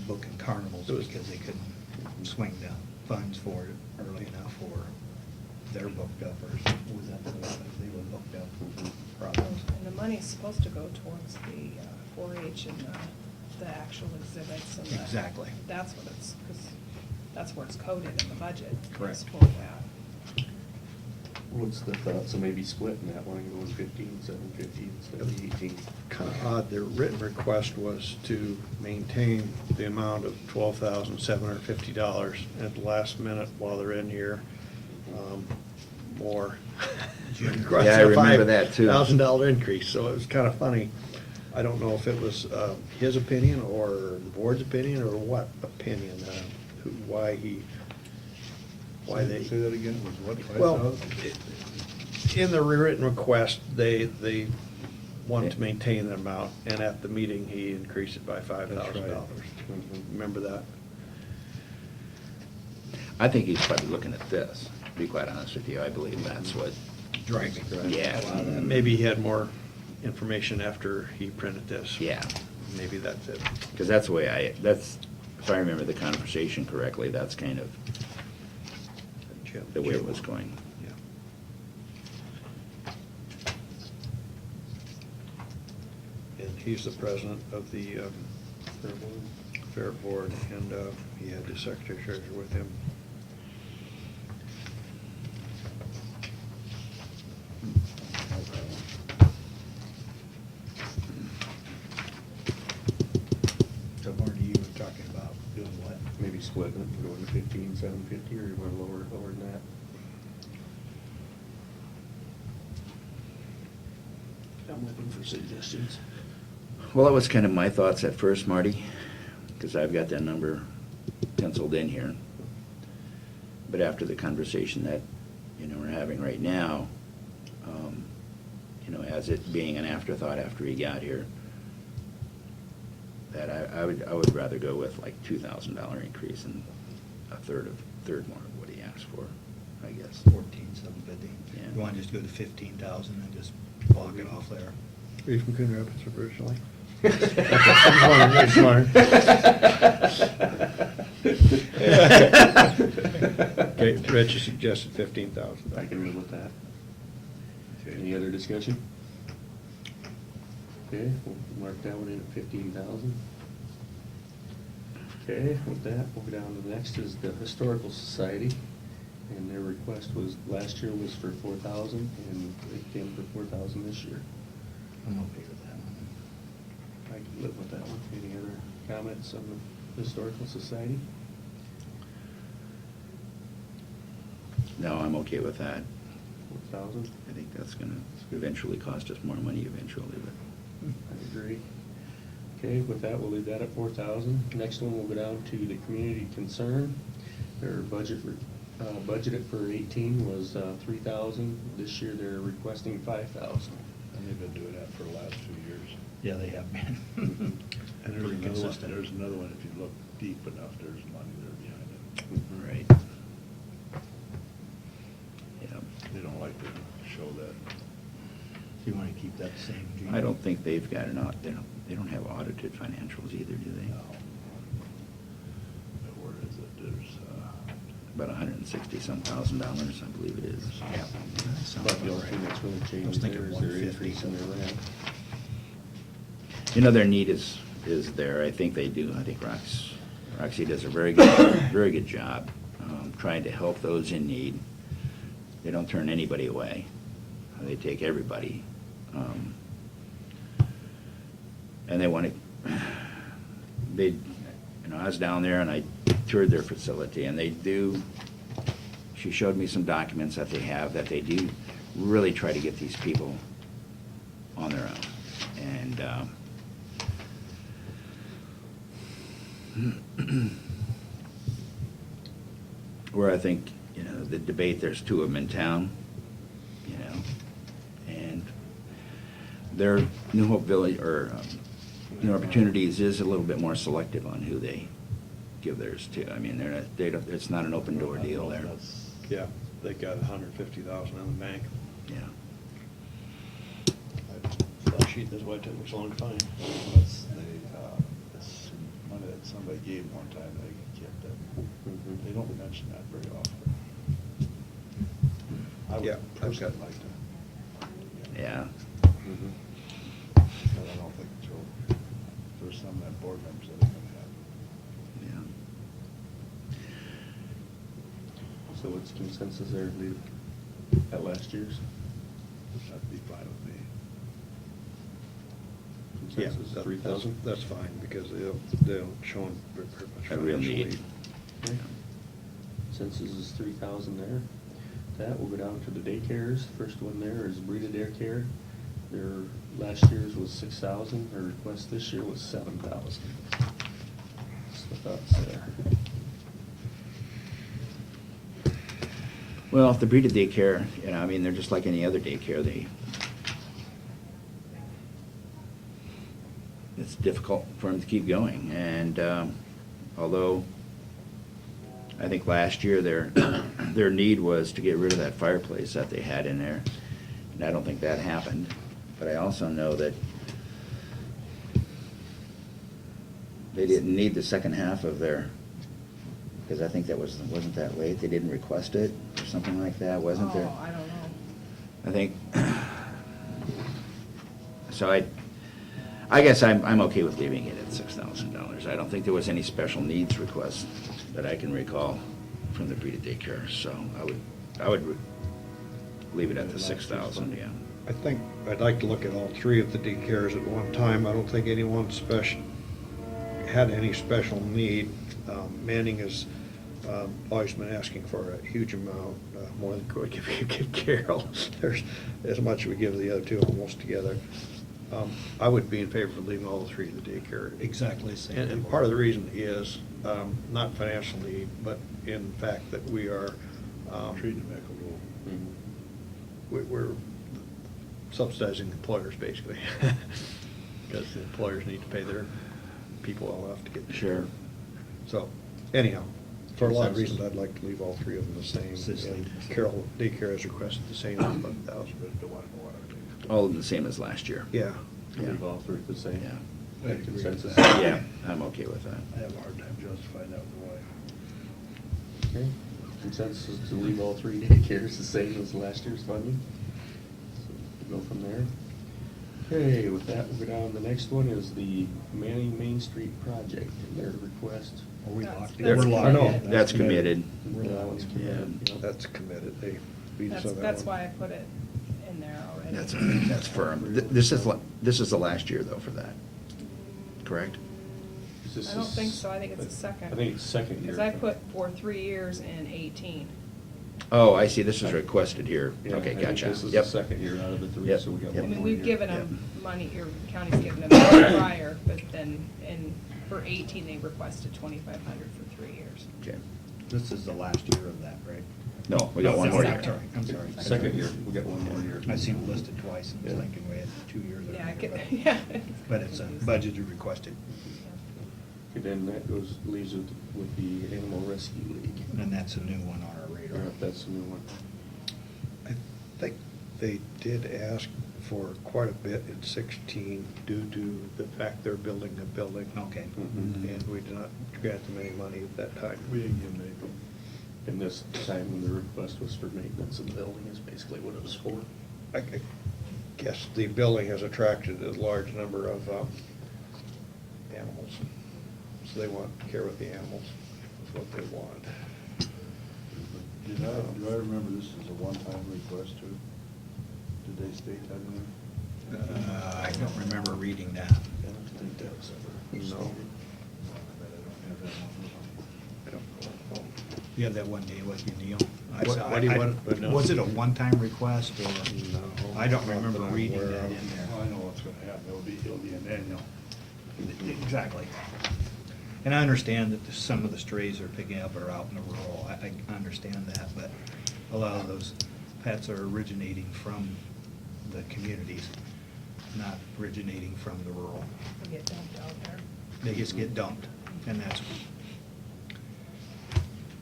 booking carnivals It was- because they couldn't swing the funds for it early enough, or they're booked up, or was that they were booked up problems. And the money's supposed to go towards the 4-H and the actual exhibits and the. Exactly. That's what it's, because that's where it's coded in the budget. is Correct. for that. What's the thought, so maybe splitting that one and going 15,750 instead of 18? Kind of odd, their written request was to maintain the amount of $12,750 at the last minute while they're in here. More. Yeah, I remember that, too. $1,000 increase, so it was kind of funny. I don't know if it was his opinion or the board's opinion or what opinion, why they. Say that again, was what, 5,000? Well, in the rewritten request, they want to maintain the amount, and at the meeting, he increased it by $5,000. That's right. Remember that? I think he's probably looking at this, to be quite honest with you. I believe that's what, Driving. Yeah. A lot of that. Maybe he had more information after he printed this. yeah. Maybe that's it. Because that's the way if I remember the conversation correctly, that's kind of the way it was going. Yeah. And he's the president of the Fair Board, and he had the secretary treasurer with him. So Marty, you were talking about doing what? Maybe splitting it and going 15,750, or you want to lower than that? I'm looking for suggestions. Well, that was kind of my thoughts at first, Marty, because I've got that number penciled in here. But after the conversation that, we're having right now, as it being an afterthought after he got here, that I would rather go with like $2,000 increase and a third more of what he asked for, I guess. 14,750. Yeah. You want to just go to 15,000 and just block it off there? Reef McCoon Rapids originally. Okay, Rich, you suggested 15,000. I can live with that. Any other discussion? Okay, we'll mark that one in at 15,000. Okay, with that, we'll go down to the next is the Historical Society. And their request was, last year was for 4,000, and they came for 4,000 this year. I'm okay with that one. I can live with that one. Any other comments on the Historical Society? No, I'm okay with that. 4,000? I think that's gonna eventually cost us more money eventually, but. I agree. Okay, with that, we'll leave that at 4,000. Next one, we'll go down to the Community Concern. Their budgeted for 18 was 3,000. This year, they're requesting 5,000. And they've been doing that for the last 2 years. Yeah, they have been. And there's Pretty another one, consistent. there's another one, if you look deep enough, there's money there behind it. Right. Yeah. They don't like to show that. You want to keep that the same, Gene? I don't think they've got they don't have audited financials either, do they? No. But where is it? There's, About $160-some thousand, I believe it is. Yeah. Sounds But the about only thing right. that's really I was changed thinking there is their 150. increase in their rent. Their need is there. I think they do. I think Roxy does a very good job trying to help those in need. They don't turn anybody away. They take everybody. And they want to, I was down there and I toured their facility, and they do, she showed me some documents that they have, that they do really try to get these people on their own. And where I think, the debate, there's two of them in town, and their New Hope Village, or New Opportunities is a little bit more selective on who they give theirs to. I mean, it's not an open door deal there. Yeah, they got 150,000 in the bank. Yeah. That sheet, that's why it took me so long to find. It's money that somebody gave one time, they kept it. They don't mention that very often. I Yeah, would I've personally got- like to. Yeah. But I don't think so. There's some of that board members that are gonna have. Yeah. So what's consensus there, leave at last year's? That'd be fine with me. Yeah, Consensus, that- 3,000? That's fine, because they don't show very much A real financial need. Okay. Consensus is 3,000 there. That, we'll go down to the daycares. First one there is Breeda Daycare. Their last year's was 6,000, their request this year was 7,000. What's the thoughts there? Well, if the Breeda Daycare, they're just like any other daycare. It's difficult for them to keep going, and although I think last year their need was to get rid of that fireplace that they had in there, and I don't think that happened. But I also know that they didn't need the second half of their, because I think wasn't that late. They didn't request it or something like that, wasn't there? Oh, I don't know. I think, so I guess I'm okay with leaving it at $6,000. I don't think there was any special needs request that I can recall from the Breeda Daycare, so I would leave it at the 6,000, yeah. I think I'd like to look at all three of the daycares at one time. I don't think anyone had any special need. Manning is always been asking for a huge amount, more than we give Carroll. There's as much we give the other two almost together. I would be in favor of leaving all the three in the daycare. Exactly the same. And part of the reason is, not financial need, but in fact that we are, Treating them equitable. we're subsidizing employers basically. Because the employers need to pay their people well enough to get. Sure. So, anyhow, for a lot of reasons, I'd like to leave all three of them the same. Same. And Carroll Daycare has requested the same, 11,000. All of the same as last year. Yeah. Yeah. Leave all three the same. Yeah. I agree with Consensus? that. Yeah, I'm okay with that. I have a hard time justifying that with the wife. Okay. Consensus to leave all three daycares the same as last year's funding. So we'll go from there. Okay, with that, we'll go down. The next one is the Manning Main Street project and their request. Are we That's- locked that's in? We're locked I know. in. That's committed. That one's committed. Yeah. Yep. That's committed. They beat us on that That's one. why I put it in there already. That's firm. This is the last year though for that, correct? Is this I don't think so. I think it's the second. I think it's second year. Because I put for 3 years in 18. Oh, I see, this is requested here. Yeah, Okay, I think gotcha. This is the Yep. second year out of the three, Yep. so we got Yep. I one mean, more we've year. given them money, your county's given them money prior, but then for 18, they requested 2,500 for 3 years. Okay. This is the last year of that, right? No, we got No, one it's more not. year. Sorry, I'm sorry. Second year, we got one more year. I seen it listed twice and was Yeah. thinking we had 2 years. Yeah, I over could, there, yeah. But it's budgeted requested, Okay, then that leaves it with the Animal Rescue League. and that's a new one on our radar. That's the new one. I think they did ask for quite a bit in 16 due to the fact they're building a building. Okay. Mhm. And we did not grant them any money at that time. We didn't give them anything. And this time when the request was for maintenance of the building is basically what it was for. I guess the building has attracted a large number of animals. So they want care with the animals, is what they want. Do I remember this is a one-time request too? Did they state that in there? I don't remember reading that. I don't think that was ever. No. I bet I don't have that one. I don't know. You had that one day with you, Neil. I What- saw- what do you I- want? Was it a one-time request or? No, I don't not remember that I'm reading aware that of. in there. Well, I know what's gonna happen. It'll be an annual. Exactly. And I understand that some of the strays are picking up are out in the rural, I understand that, but a lot of those pets are originating from the communities, not originating from the rural. They get dumped out there. They just get dumped, and that's,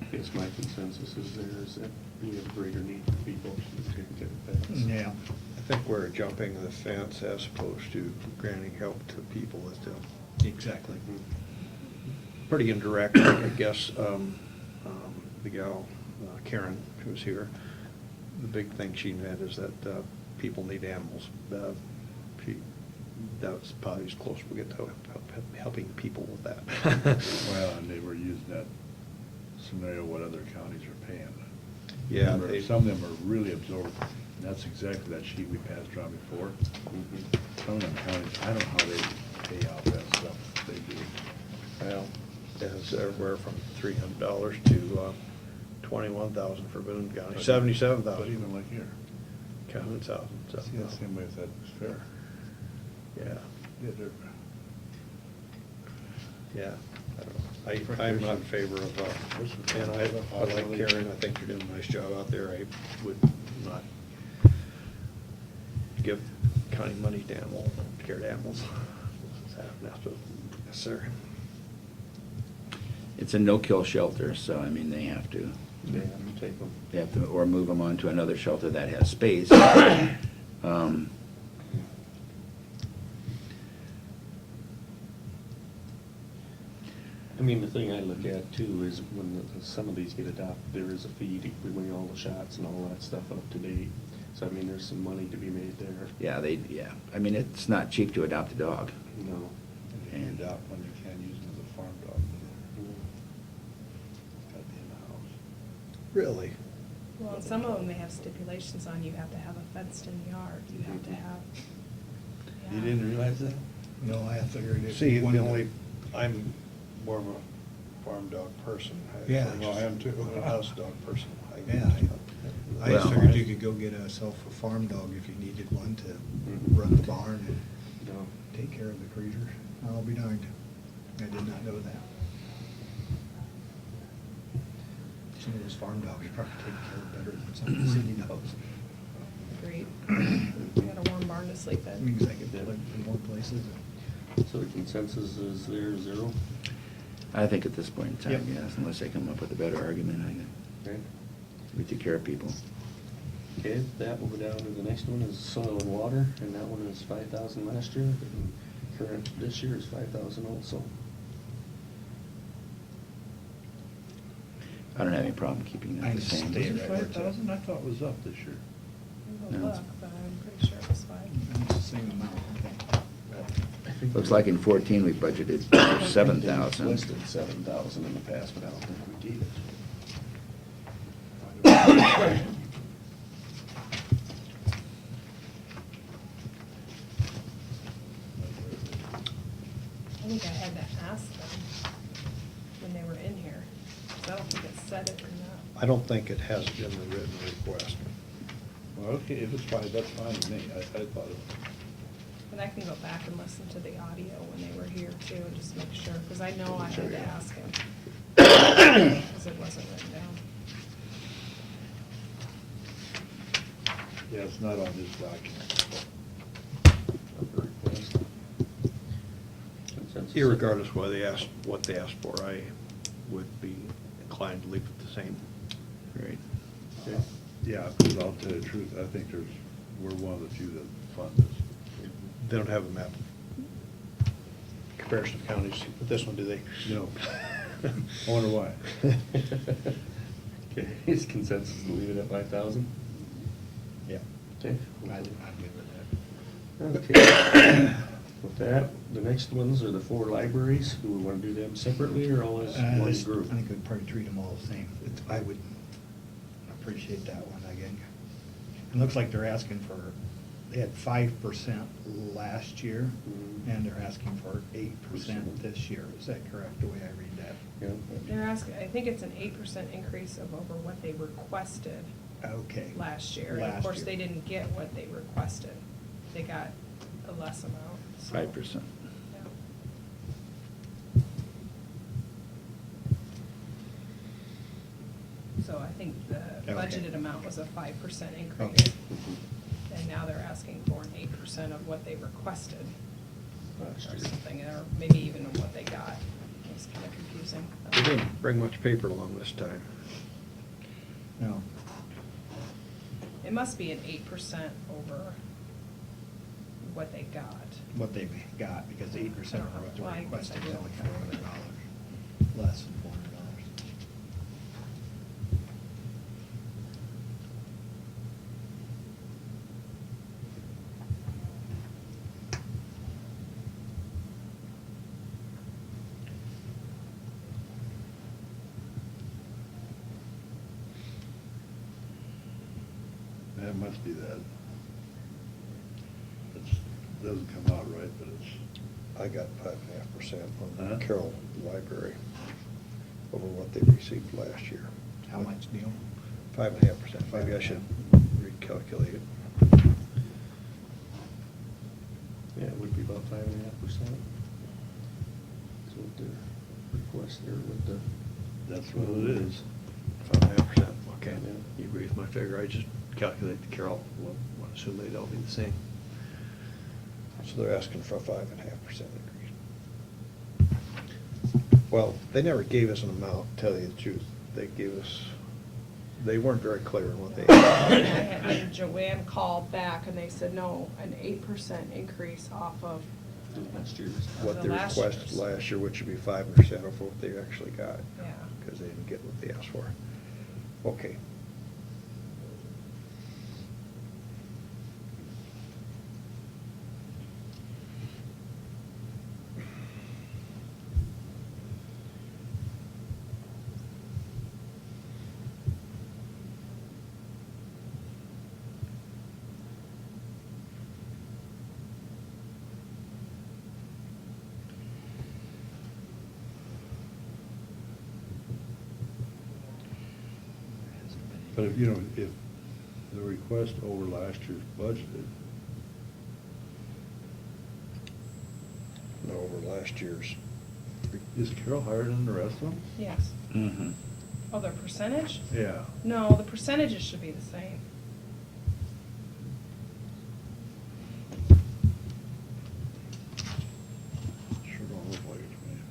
I guess my consensus is there is that we have greater need for people to take care of pets. yeah. I think we're jumping the fence as opposed to granting help to people that still. Exactly. Pretty indirect, I guess. The gal, Karen, who was here, the big thing she meant is that people need animals. That's probably as close we get to helping people with that. Well, and they were using that scenario, what other counties are paying. Yeah, Remember, they- some of them are really absorbed, and that's exactly that sheet we passed around before. Mhm. Some of them counties, I don't know how they pay out that stuff, they do. Well, it's everywhere from $300 to 21,000 for Boone County, But 77,000. even like here. Counting thousand, so. See, that's the same way if that was fair. Yeah, Yeah, they're, yeah. I don't know. I'm not in favor of, and I like Karen, I think you're doing a nice job out there. I would not give county money to animal, care to animals. That's not necessary. It's a no-kill shelter, so I mean, they have to, Yeah, you take them. or move them on to another shelter that has space. I mean, the thing I look at too is when some of these get adopted, there is a fee to bring all the shots and all that stuff up to date. So I mean, there's some money to be made there. Yeah, I mean, it's not cheap to adopt a dog. No. and you adopt one, you can't use them as a farm dog. Gotta be in the house. Really? Well, and some of them, they have stipulations on you have to have a fenced-in yard, you have to have. You yeah. didn't realize that? No, I figured it. See, the only, I'm more of a farm dog person. Yeah. Well, I am too, a house dog person. Yeah, I just Well- figured you could go get yourself a farm dog if you needed one to run the barn and No. take care of the creatures. I'll be darned. I did not know that. Some of those farm dogs are probably taken care of better than some of the city dogs. Agreed. We got a warm barn to sleep in. Means I could live in more places. So the consensus is there, 0? I think at this point in time, Yep. yes, unless they come up with a better argument, Okay. we take care of people. Okay, that will go down to the next one is soil and water, and that one is 5,000 last year, and current this year is 5,000 also. I don't have any problem keeping I that the same. stay Was it right where it's at. 5,000? I thought it was up this year. I'll No. look, but I'm pretty sure it was 5. It's the same amount, okay. Looks like in 14, we budgeted 7,000. Listed 7,000 in the past, but I don't think we did it. I think I had to ask them when they were in here, 'cause I don't think it said it in that. I don't think it has it in the written request. Well, okay, if it's 5, that's fine with me. I thought it was. And I can go back and listen to the audio when they were here too, and just make sure, because I know I had to ask him. Because it wasn't written down. Yeah, it's not on this document. Of the request. Consensus. Irregardless why they asked, what they asked for, I would be inclined to leave it the same. Right. Okay. Yeah, because I'll tell you the truth, I think we're one of the few that fund this. They don't have a map comparison of counties with this one, do they? No. I wonder why. Okay, is consensus to leave it at 5,000? Yeah. Okay. I'm good with that. Okay. With that, the next ones are the 4 libraries. Do we want to do them separately or all as one I group? think we'd probably treat them all the same. I would appreciate that one again. It looks like they're asking for, they had 5% last year, Mhm. and they're asking for 8% this year. Is that correct, the way I read that? Yeah. They're asking, I think it's an 8% increase of over what they requested Okay. last year. And Last of course, year. they didn't get what they requested. They got a less amount. so, 5%. yeah. So I think the Okay. budgeted amount was a 5% increase. Okay. And now they're asking for an 8% of what they requested Last or year. something, or maybe even what they got. It's kind of confusing. They didn't bring much paper along this time. No. It must be an 8% over what they got. What they've got, because 8% of what Well, I they're guess I requesting is do. only $400, less than $400. That must be that. It doesn't come out right, but it's, I got 5.5% Huh? on Carroll Library over what they received last year. How much, Neil? 5.5%. Maybe I should recalculate it. Yeah, it would be about 5.5%. That's what the request there with the. that's what it is. 5.5%, okay. Yeah. You agree with my figure, I just calculate the Carroll, we'll assume they'd all be the same. So they're asking for a 5.5% increase. Well, they never gave us an amount, to tell you the truth. They gave us, they weren't very clear on what they. And Joanne called back and they said, no, an 8% increase off of, Last year's. What they The last requested year's. last year, which would be 5% of what they actually got. yeah. Because they didn't get what they asked for. Okay. But if, you know, if the request over last year's budgeted, No, over last year's. is Carroll higher than the rest of them? Yes. Mm-hmm. Oh, their percentage? Yeah. No, the percentages should be the same. Sure don't look like it to me.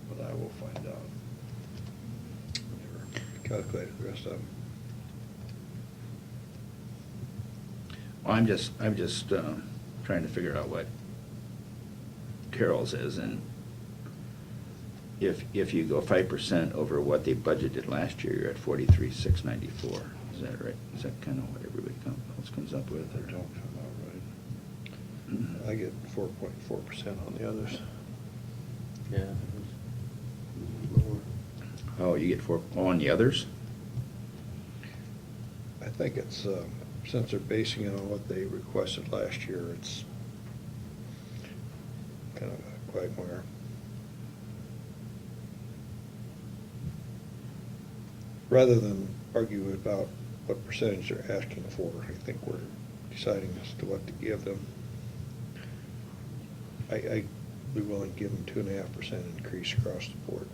But I will find out. Never calculated the rest of them. Well, I'm just trying to figure out what Carroll's is, and if you go 5% over what they budgeted last year, you're at 43,694. Is that right? Is that kind of what everybody else comes up with? That or- don't come out right. Mhm. I get 4.4% on the others. Yeah. it was lower. Oh, you get 4, oh, on the others? I think it's, since they're basing it on what they requested last year, it's kind of a quagmire. Rather than argue about what percentage they're asking for, I think we're deciding as to what to give them. I'd be willing to give them 2.5% increase across the board.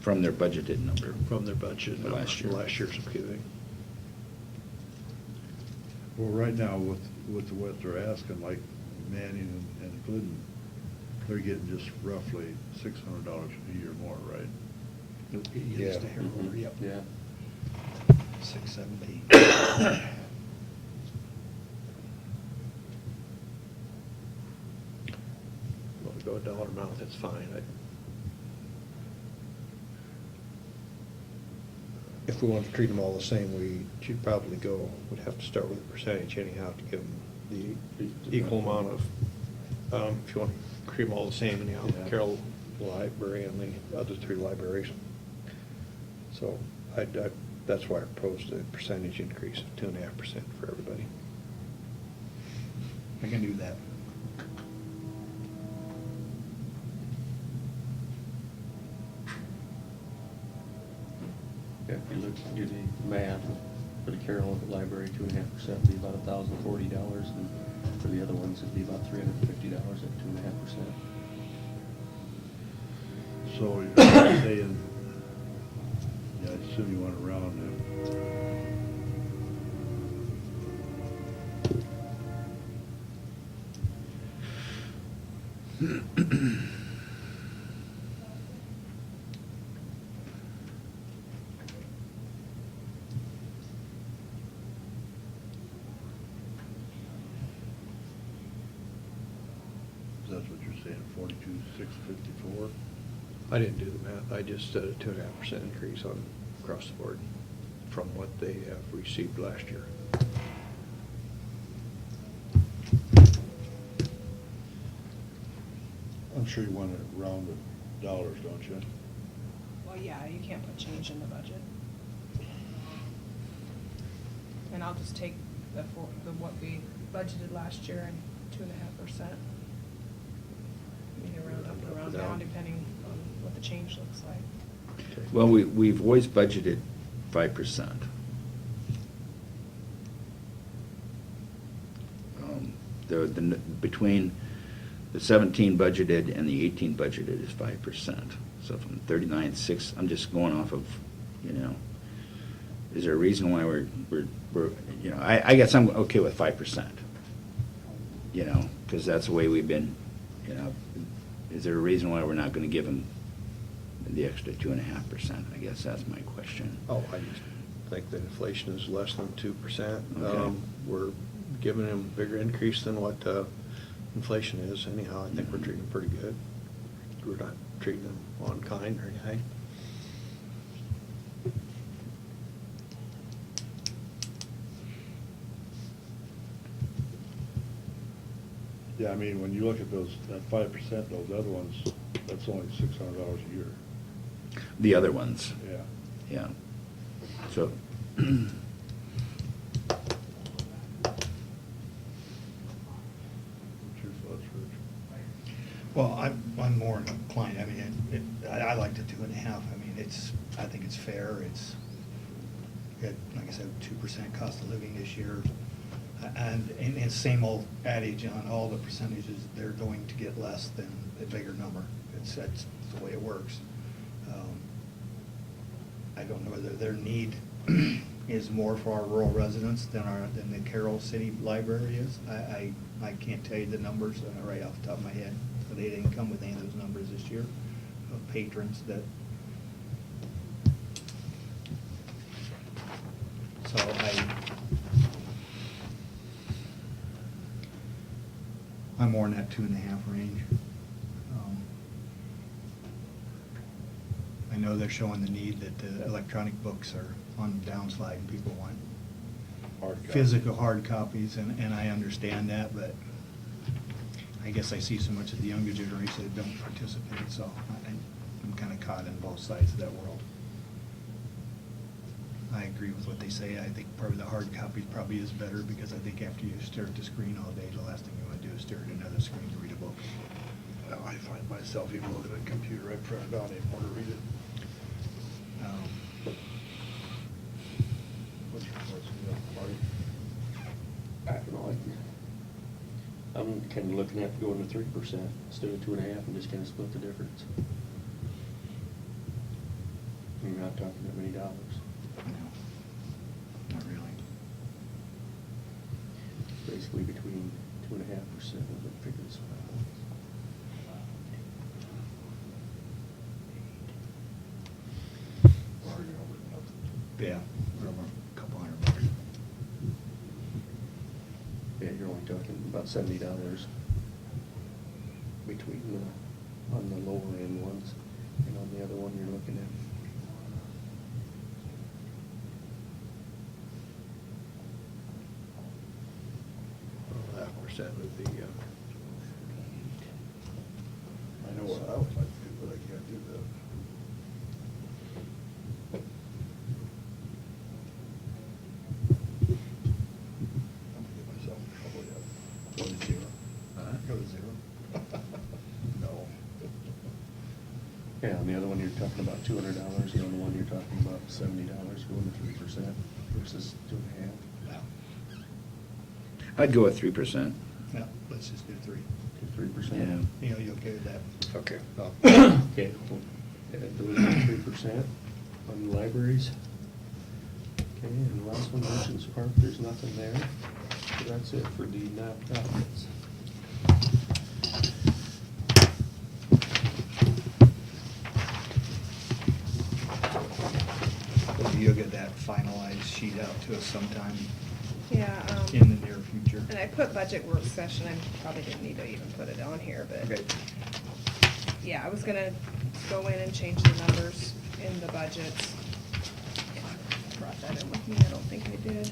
From their budgeted number? From their budget, Last year. last year's giving. Well, right now, with what they're asking, like Manning and Glidden, they're getting just roughly $600 a year more, right? Yeah. Yep. Yeah. 617. Well, to go a dollar amount, that's fine. If we want to treat them all the same, we should probably we'd have to start with a percentage anyhow to give them the equal amount of, if you want to treat them all the same anyhow, Yeah. Carroll Library and the other 3 libraries. So that's why I proposed a percentage increase of 2.5% for everybody. I can do that. Yeah, if you look, do the math, for the Carroll at the library, 2.5% would be about $1,040, and for the other ones, it'd be about $350 at 2.5%. So you're saying, yeah, I assume you want to round them. That's what you're saying, 42,654? I didn't do the math, I just did a 2.5% increase across the board from what they have received last year. I'm sure you want to round the dollars, don't you? Well, yeah, you can't put change in the budget. And I'll just take what we budgeted last year and 2.5%. You can round up or round down depending on what the change looks like. Okay. Well, we've always budgeted 5%. Between the 17 budgeted and the 18 budgeted is 5%. So from 39.6, I'm just going off of, is there a reason why we're I guess I'm okay with 5%. Because that's the way we've been, is there a reason why we're not going to give them the extra 2.5%? I guess that's my question. Oh, I just think that inflation is less than 2%. Okay. We're giving them a bigger increase than what inflation is anyhow. I think we're treating them pretty good. We're not treating them unkind or anything. Yeah, I mean, when you look at that 5%, those other ones, that's only $600 a year. The other ones, Yeah. yeah. So, What's your thoughts, Rich? Well, I'm more more inclined, I mean, I liked it 2.5. I mean, I think it's fair. Like I said, 2% cost of living this year. And same old adage on all the percentages, they're going to get less than a bigger number. That's the way it works. I don't know whether their need is more for our rural residents than the Carroll City Library is. I can't tell you the numbers right off the top of my head, but they didn't come with any of those numbers this year of patrons that. So I'm more in that 2.5 range. I know they're showing the need that the electronic books are on the downslide and people want Hard copy. physical hard copies, and I understand that, but I guess I see so much of the younger generation that don't participate, so I'm kind of caught in both sides of that world. I agree with what they say. I think probably the hard copy probably is better, because I think after you stare at the screen all day, the last thing you want to do is stare at another screen to read a book. Well, I find myself even looking at a computer, I print it out anymore to read it. What's your thoughts on that, Marty? I don't know, I'm kind of looking at going to 3% instead of 2.5 and just kind of split the difference. You're not talking that many dollars. No, not really. Basically between 2.5% of the figures. Yeah, we're over a couple $100. Yeah, you're only talking about $70 between on the lower end ones, and on the other one you're looking at. 0.5% would be, I know what I would like to do, but I can't do that. I'm gonna get myself in trouble yet. Go to zero. Huh? Go to zero. No. Yeah, on the other one you're talking about $200, the other one you're talking about $70 going to 3% versus 2.5. Yeah. I'd go with 3%. Yeah, let's just do 3. To 3%. Yeah. Neil, you okay with that? Okay. Okay, those are 3% on the libraries. Okay, and the last one, Merchants Park, there's nothing there. So that's it for the nonprofits. You'll get that finalized sheet out to us sometime Yeah, in the near future. and I put budget work session, I probably didn't need to even put it on here, but. Okay. Yeah, I was gonna go in and change the numbers in the budgets. I brought that in with me, I don't think I did.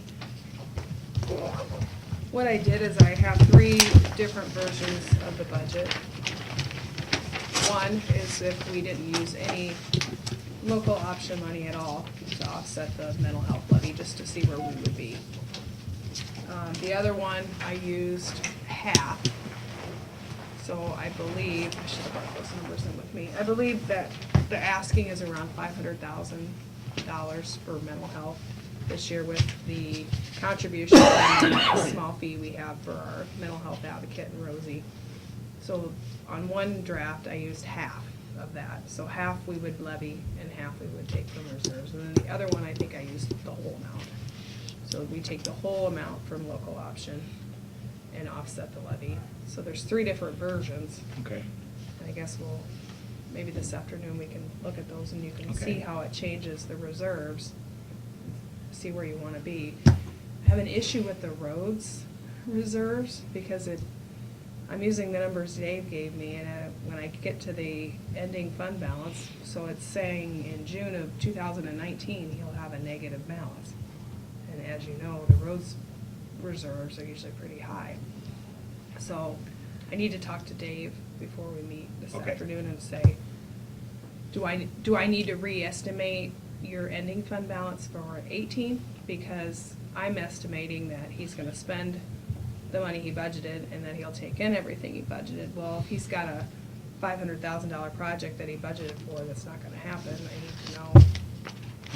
What I did is I have 3 different versions of the budget. One is if we didn't use any local option money at all to offset the mental health levy, just to see where we would be. The other one, I used half. So I believe, I should have brought those numbers in with me. I believe that the asking is around $500,000 for mental health this year with the contribution and the small fee we have for our mental health advocate and Rosie. So on one draft, I used half of that. So half we would levy and half we would take from reserves. And then the other one, I think I used the whole amount. So we take the whole amount from local option and offset the levy. So there's 3 different versions. Okay. And I guess maybe this afternoon we can look at those and you can Okay. see how it changes the reserves, see where you want to be. I have an issue with the roads reserves because I'm using the numbers Dave gave me, and when I get to the ending fund balance, so it's saying in June of 2019 he'll have a negative balance. And as you know, the roads reserves are usually pretty high. So I need to talk to Dave before we meet this Okay. afternoon and say, do I need to re-estimate your ending fund balance for 18? Because I'm estimating that he's gonna spend the money he budgeted and then he'll take in everything he budgeted. Well, if he's got a $500,000 project that he budgeted for that's not gonna happen, I need to know.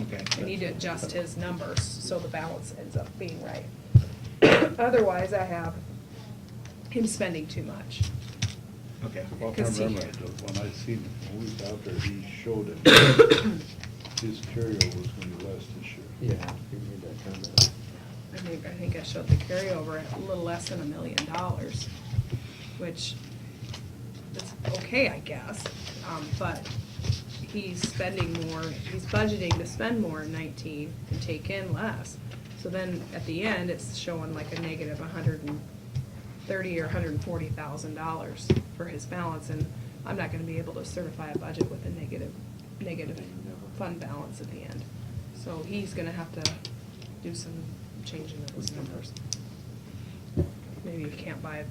Okay. I need to adjust his numbers so the balance ends up being right. Otherwise, I have him spending too much. Okay. Well, if I Because he- remember right, when I seen him, when we was out there, he showed it. His carryover was gonna be less this year. Yeah, you made that comment. I think I showed the carryover at a little less than $1 million, which is okay, I guess. But he's spending more, he's budgeting to spend more in 19 and take in less. So then at the end, it's showing like a negative $130,000 or $140,000 for his balance, and I'm not gonna be able to certify a budget with a negative fund balance at the end. So he's gonna have to do some changing of his numbers. Maybe he can't buy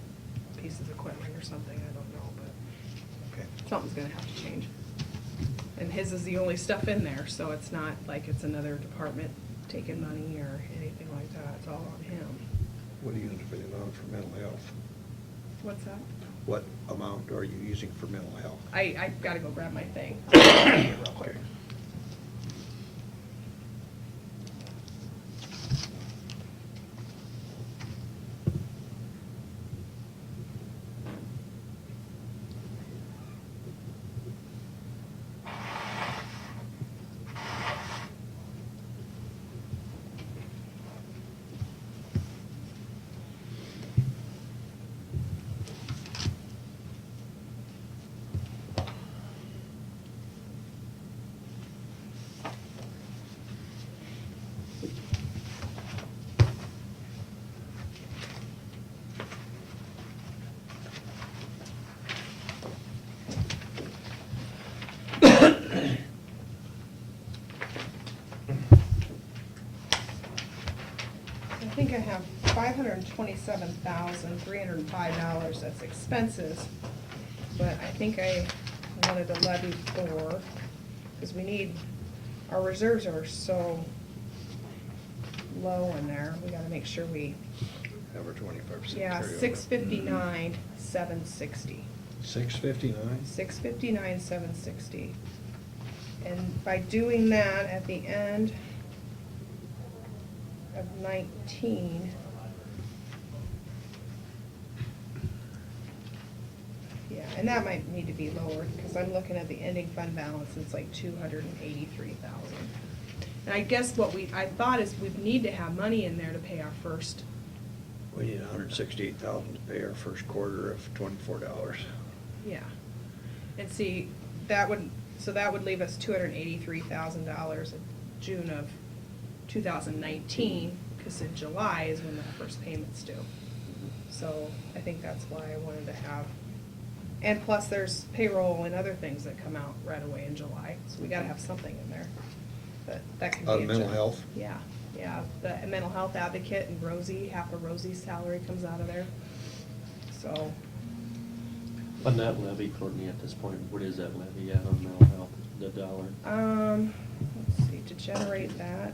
pieces of equipment or something, I don't know, but Okay. something's gonna have to change. And his is the only stuff in there, so it's not like it's another department taking money or anything like that, it's all on him. What are you spending on for mental health? What's that? What amount are you using for mental health? I gotta go grab my thing. Real quick. I think I have $527,305 that's expenses, but I think I wanted to levy for, because we need, our reserves are so low in there, we gotta make sure we, Have our 25% yeah, carryover. 659, 760. 659? 659, 760. And by doing that at the end of 19, yeah, and that might need to be lowered, because I'm looking at the ending fund balance, it's like 283,000. And I guess what I thought is we'd need to have money in there to pay our first, We need 168,000 to pay our first quarter of $24. yeah. And see, so that would leave us $283,000 in June of 2019, because in July is when the first payment's due. So I think that's why I wanted to have, and plus there's payroll and other things that come out right away in July, so we gotta have something in there. But that can be. Out of mental adjusted. health? Yeah, the mental health advocate and Rosie, half of Rosie's salary comes out of there. So, On that levy, Courtney, at this point, what is that levy at on mental health, the dollar? let's see, to generate that.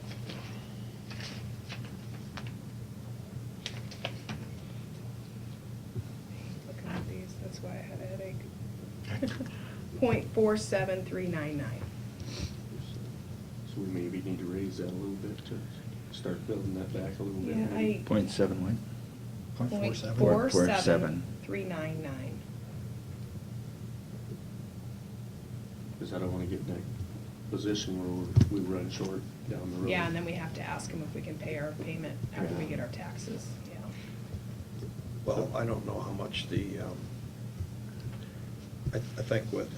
Looking at these, that's why I had a headache. .47399. So we maybe need to raise that a little bit to start building that back a little bit. Yeah, maybe. .7 what? .47399. Because I don't want to get in that position where we run short down the road. Yeah, and then we have to ask them if we can pay our payment after we get our taxes, yeah. Well, I don't know how much the, I think with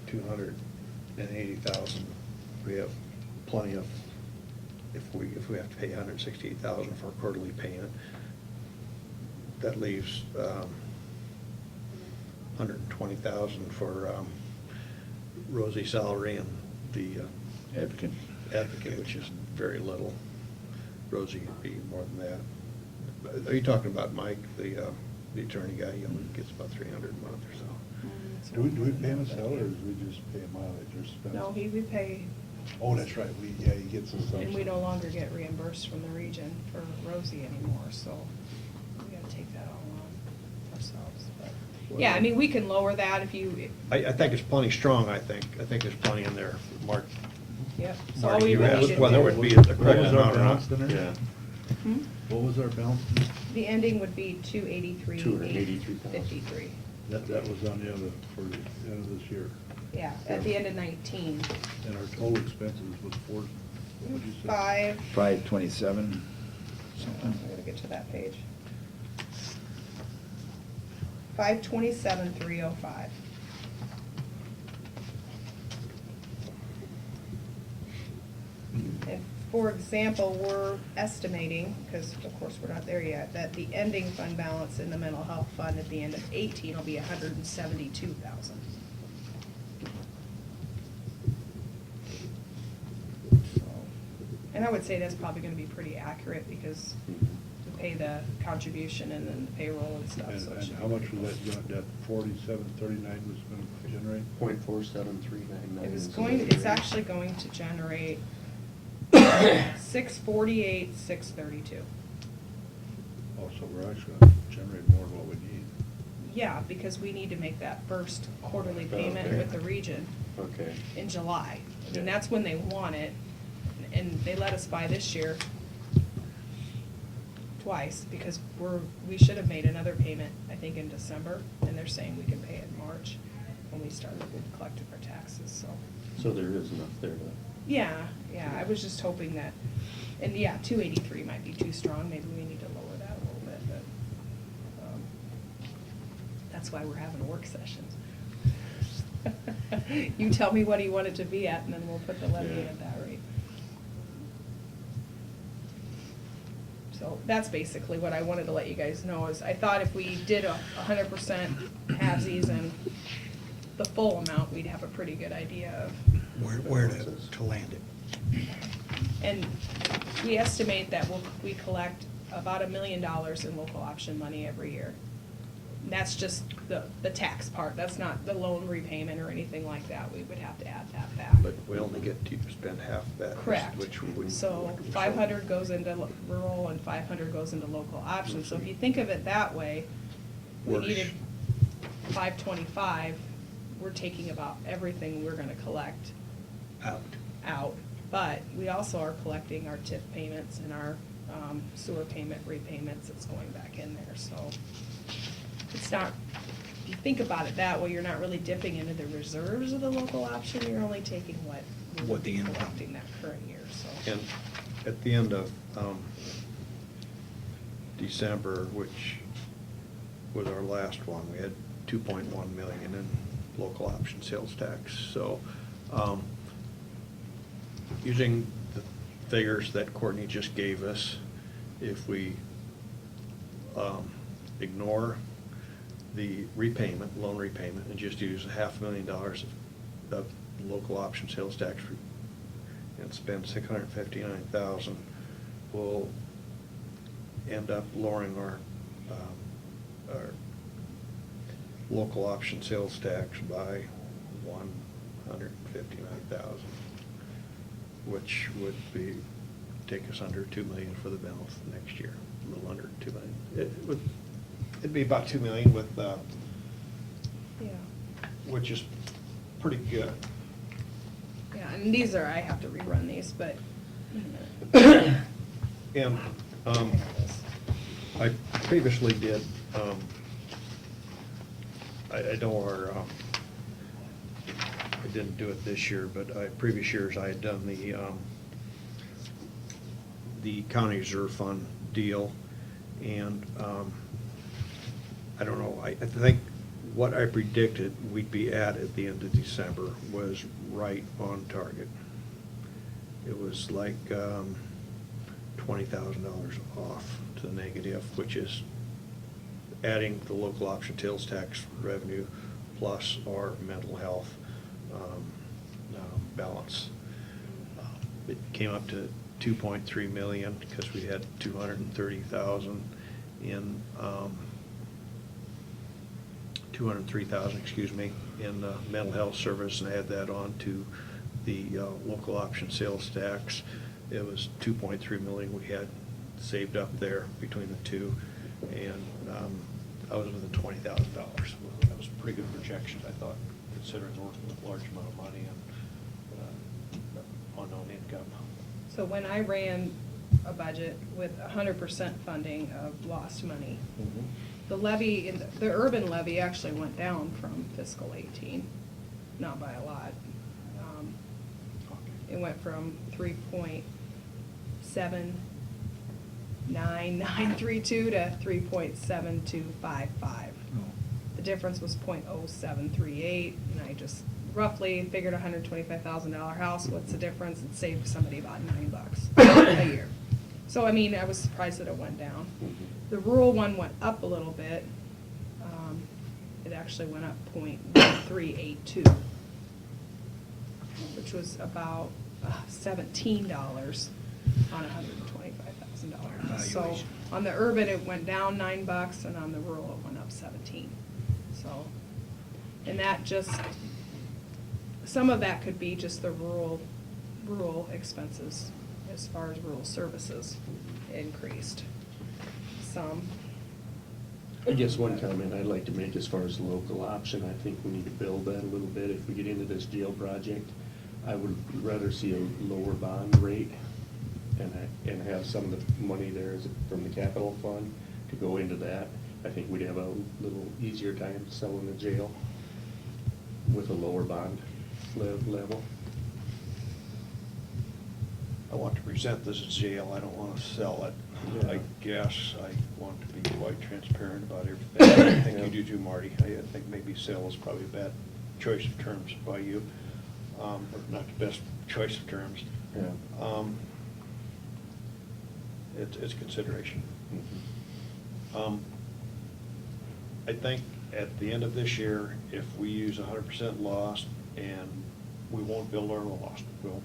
280,000, we have plenty of, if we have to pay 168,000 for a quarterly payment, that leaves 120,000 for Rosie's salary and the Advocate. advocate, which is very little. Rosie would be more than that. Are you talking about Mike, the attorney guy? He only gets about 300 a month or so. Do we pay him a salary, or do we just pay him mileage or expenses? No, we pay, Oh, that's right, he gets his. and we no longer get reimbursed from the region for Rosie anymore, so we gotta take that all on ourselves. But Yeah, I mean, we can lower that if you, I think it's plenty strong, I think. I think there's plenty in there, Mark. yep. So all Marty, we you would asked need to whether do- it would be at the What correct was our amount or balance not. in there? Yeah, Hmm? What was our balance? The ending would be 283, 283,000. 53. That was on the other, for the end of this year. Yeah, at the end of 19. And our total expenses was four, what would you say? 527, I something. gotta get to that page. 527,305. And for example, we're estimating, because of course we're not there yet, that the ending fund balance in the mental health fund at the end of 18 will be 172,000. So, and I would say that's probably gonna be pretty accurate because we pay the contribution and then the payroll and stuff, so it And should how be much pretty was close. that 4739 was gonna generate? .47399. It was it's actually going to generate 648, 632. Oh, so we're actually gonna generate more than what we need. Yeah, because we need to make that first quarterly payment Okay. with the region Okay. in July. Yeah. And that's when they want it, and they let us buy this year twice, because we should have made another payment, I think, in December, and they're saying we can pay it in March when we started collecting our taxes, so. So there is enough there to. Yeah, I was just hoping that, and yeah, 283 might be too strong, maybe we need to lower that a little bit, but, that's why we're having work sessions. You tell me what you want it to be at, and then we'll put the levy in Yeah. at that rate. So that's basically what I wanted to let you guys know, is I thought if we did 100% halvesies and the full amount, we'd have a pretty good idea of. Where to land it. And we estimate that we collect about $1 million in local option money every year. And that's just the tax part, that's not the loan repayment or anything like that, we would have to add that back. But we only get to spend half that. Correct. Which we wouldn't. So 500 goes into rural and 500 goes into local option, so if you think of it that way, we Works. needed 525, we're taking about everything we're gonna collect out, but we also are collecting our tip payments and our sewer payment repayments that's going back in there, so it's not, if you think about it that way, you're not really dipping into the reserves of the local option, you're only taking what we What would the be income. collecting that current year, so. And at the end of December, which was our last one, we had 2.1 million in local option sales tax. So using the figures that Courtney just gave us, if we ignore the repayment, loan repayment, and just use $500,000 of local option sales tax and spend $659,000, we'll end up lowering our local option sales tax by $159,000, which would take us under $2 million for the balance next year, a little under $2 million. It'd be about $2 million with, Yeah. which is pretty good. Yeah, and these are, I have to rerun these, but. And I previously did, I know I didn't do it this year, but previous years I had done the county reserve fund deal, and I don't know, I think what I predicted we'd be at the end of December was right on target. It was like $20,000 off to the negative, which is adding the local option sales tax revenue plus our mental health balance. It came up to 2.3 million because we had 230,000 in 203,000, excuse me, in mental health service, and add that on to the local option sales tax. It was 2.3 million we had saved up there between the two, and I was within $20,000. That was a pretty good projection, I thought, considering working with a large amount of money and unknown income. So when I ran a budget with 100% funding of lost money, the levy, the urban levy actually went down from fiscal 18, not by a lot. It went from 3.79932 to 3.7255. The difference was .0738, and I just roughly figured $125,000 house, what's the difference? It saved somebody about $9 a year. So, I mean, I was surprised that it went down. The rural one went up a little bit. It actually went up .1382, which was about $17 on $125,000. So, Valuation. on the urban, it went down $9, and on the rural, it went up 17. So, and that just, some of that could be just the rural expenses as far as rural services increased. Some. I guess one comment I'd like to make as far as the local option, I think we need to build that a little bit. If we get into this jail project, I would rather see a lower bond rate and have some of the money there from the capital fund to go into that. I think we'd have a little easier time selling the jail with a lower bond level. I want to present this as jail, I don't want to sell it. Yeah. I guess I want to be quite transparent about everything. I think you do too, Marty. I think maybe sale is probably a bad choice of terms by you, or not the best choice of terms. Yeah. It's consideration. Mhm. I think at the end of this year, if we use 100% lost, and we won't build our lost, we'll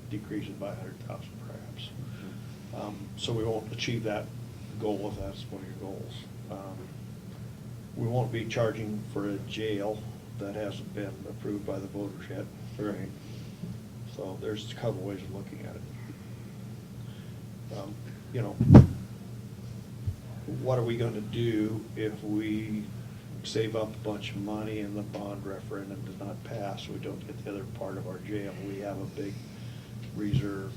decrease it by 100,000 perhaps. So we won't achieve that goal if that's one of your goals. We won't be charging for a jail that hasn't been approved by the voters yet. Right. So there's a couple ways of looking at it. You know, what are we gonna do if we save up a bunch of money and the bond referendum does not pass, so we don't get the other part of our jail? We have a big reserve.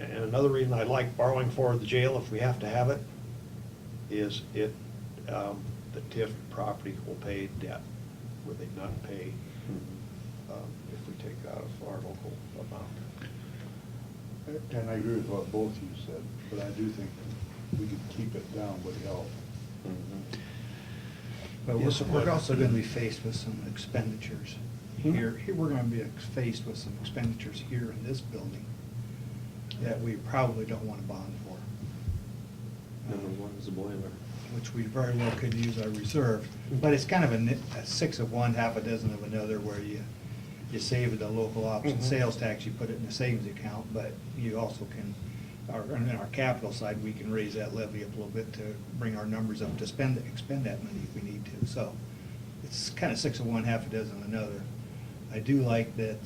And another reason I like borrowing for the jail, if we have to have it, is the TIF property will pay debt where they not pay if we take out of our local amount. And I agree with what both you said, but I do think we could keep it down would help. Mhm. But Yes, we're also gonna be faced with some expenditures Hmm? here. We're gonna be faced with some expenditures here in this building that we probably don't want to bond for. Number one is the boiler. Which we very well could use our reserve, but it's kind of a six of one, half a dozen of another, where you save the local option Mhm. sales tax, you put it in the savings account, but you also can, in our capital side, we can raise that levy up a little bit to bring our numbers up to expend that money if we need to. So it's kind of six of one, half a dozen of another. I do like that,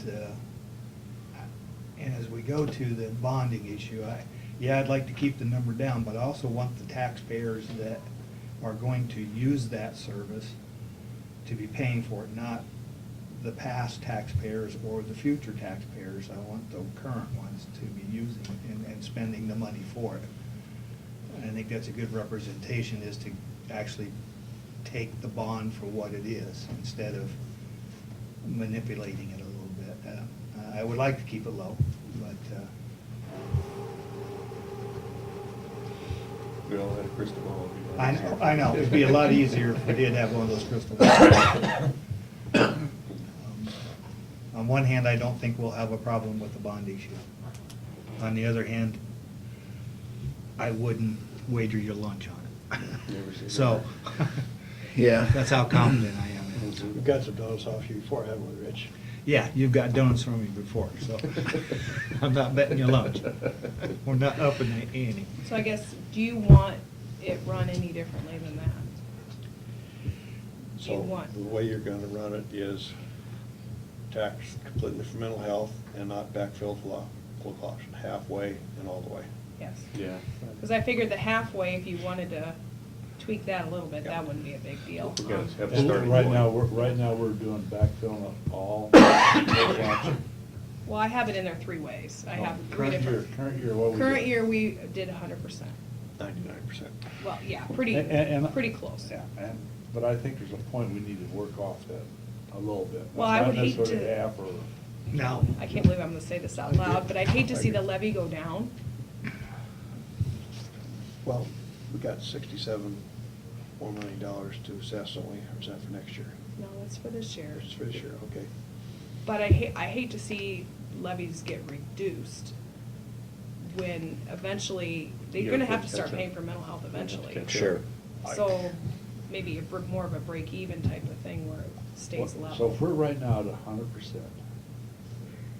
and as we go to the bonding issue, I'd like to keep the number down, but I also want the taxpayers that are going to use that service to be paying for it, not the past taxpayers or the future taxpayers. I want the current ones to be using it and spending the money for it. And I think that's a good representation, is to actually take the bond for what it is instead of manipulating it a little bit. I would like to keep it low, but We all had a crystal ball. I know, it'd be a lot easier if we did have one of those crystal balls. On one hand, I don't think we'll have a problem with the bond issue. On the other hand, I wouldn't wager your lunch on Never say it. So, Yeah. that's how confident I am. We've got some donuts off you before, haven't we, Rich? Yeah, you've got donuts from me before, so I'm not betting you lunch. We're not up in the ante. So I guess, do you want it run any differently than that? Do you So want? the way you're gonna run it is tax completely for mental health and not backfill for local option, halfway and all the way. Yes. Yeah. Because I figured the halfway, if you wanted to tweak that a little bit, that wouldn't be a big deal. We gotta have a And starting right point. now, we're doing backfilling of all local option. Well, I have it in there 3 ways. I have 3 different. Current year, what we Current did. year, we did 100%. 99%. Well, yeah, pretty, And- pretty close. Yeah, but I think there's a point we need to work off that a little bit. Well, I would hate Not necessarily to- half or, Now, I can't believe I'm gonna say this out loud, but I'd hate to see the levy go down. Well, we got $67 million to assess, don't we? Or is that for next year? No, that's for this year. It's for this year, okay. But I hate to see levies get reduced when eventually, they're You gonna gotta have to catch start up. paying for mental health eventually. catch up. Sure. So maybe more of a break-even type of thing where it stays so level. if we're right now at 100%,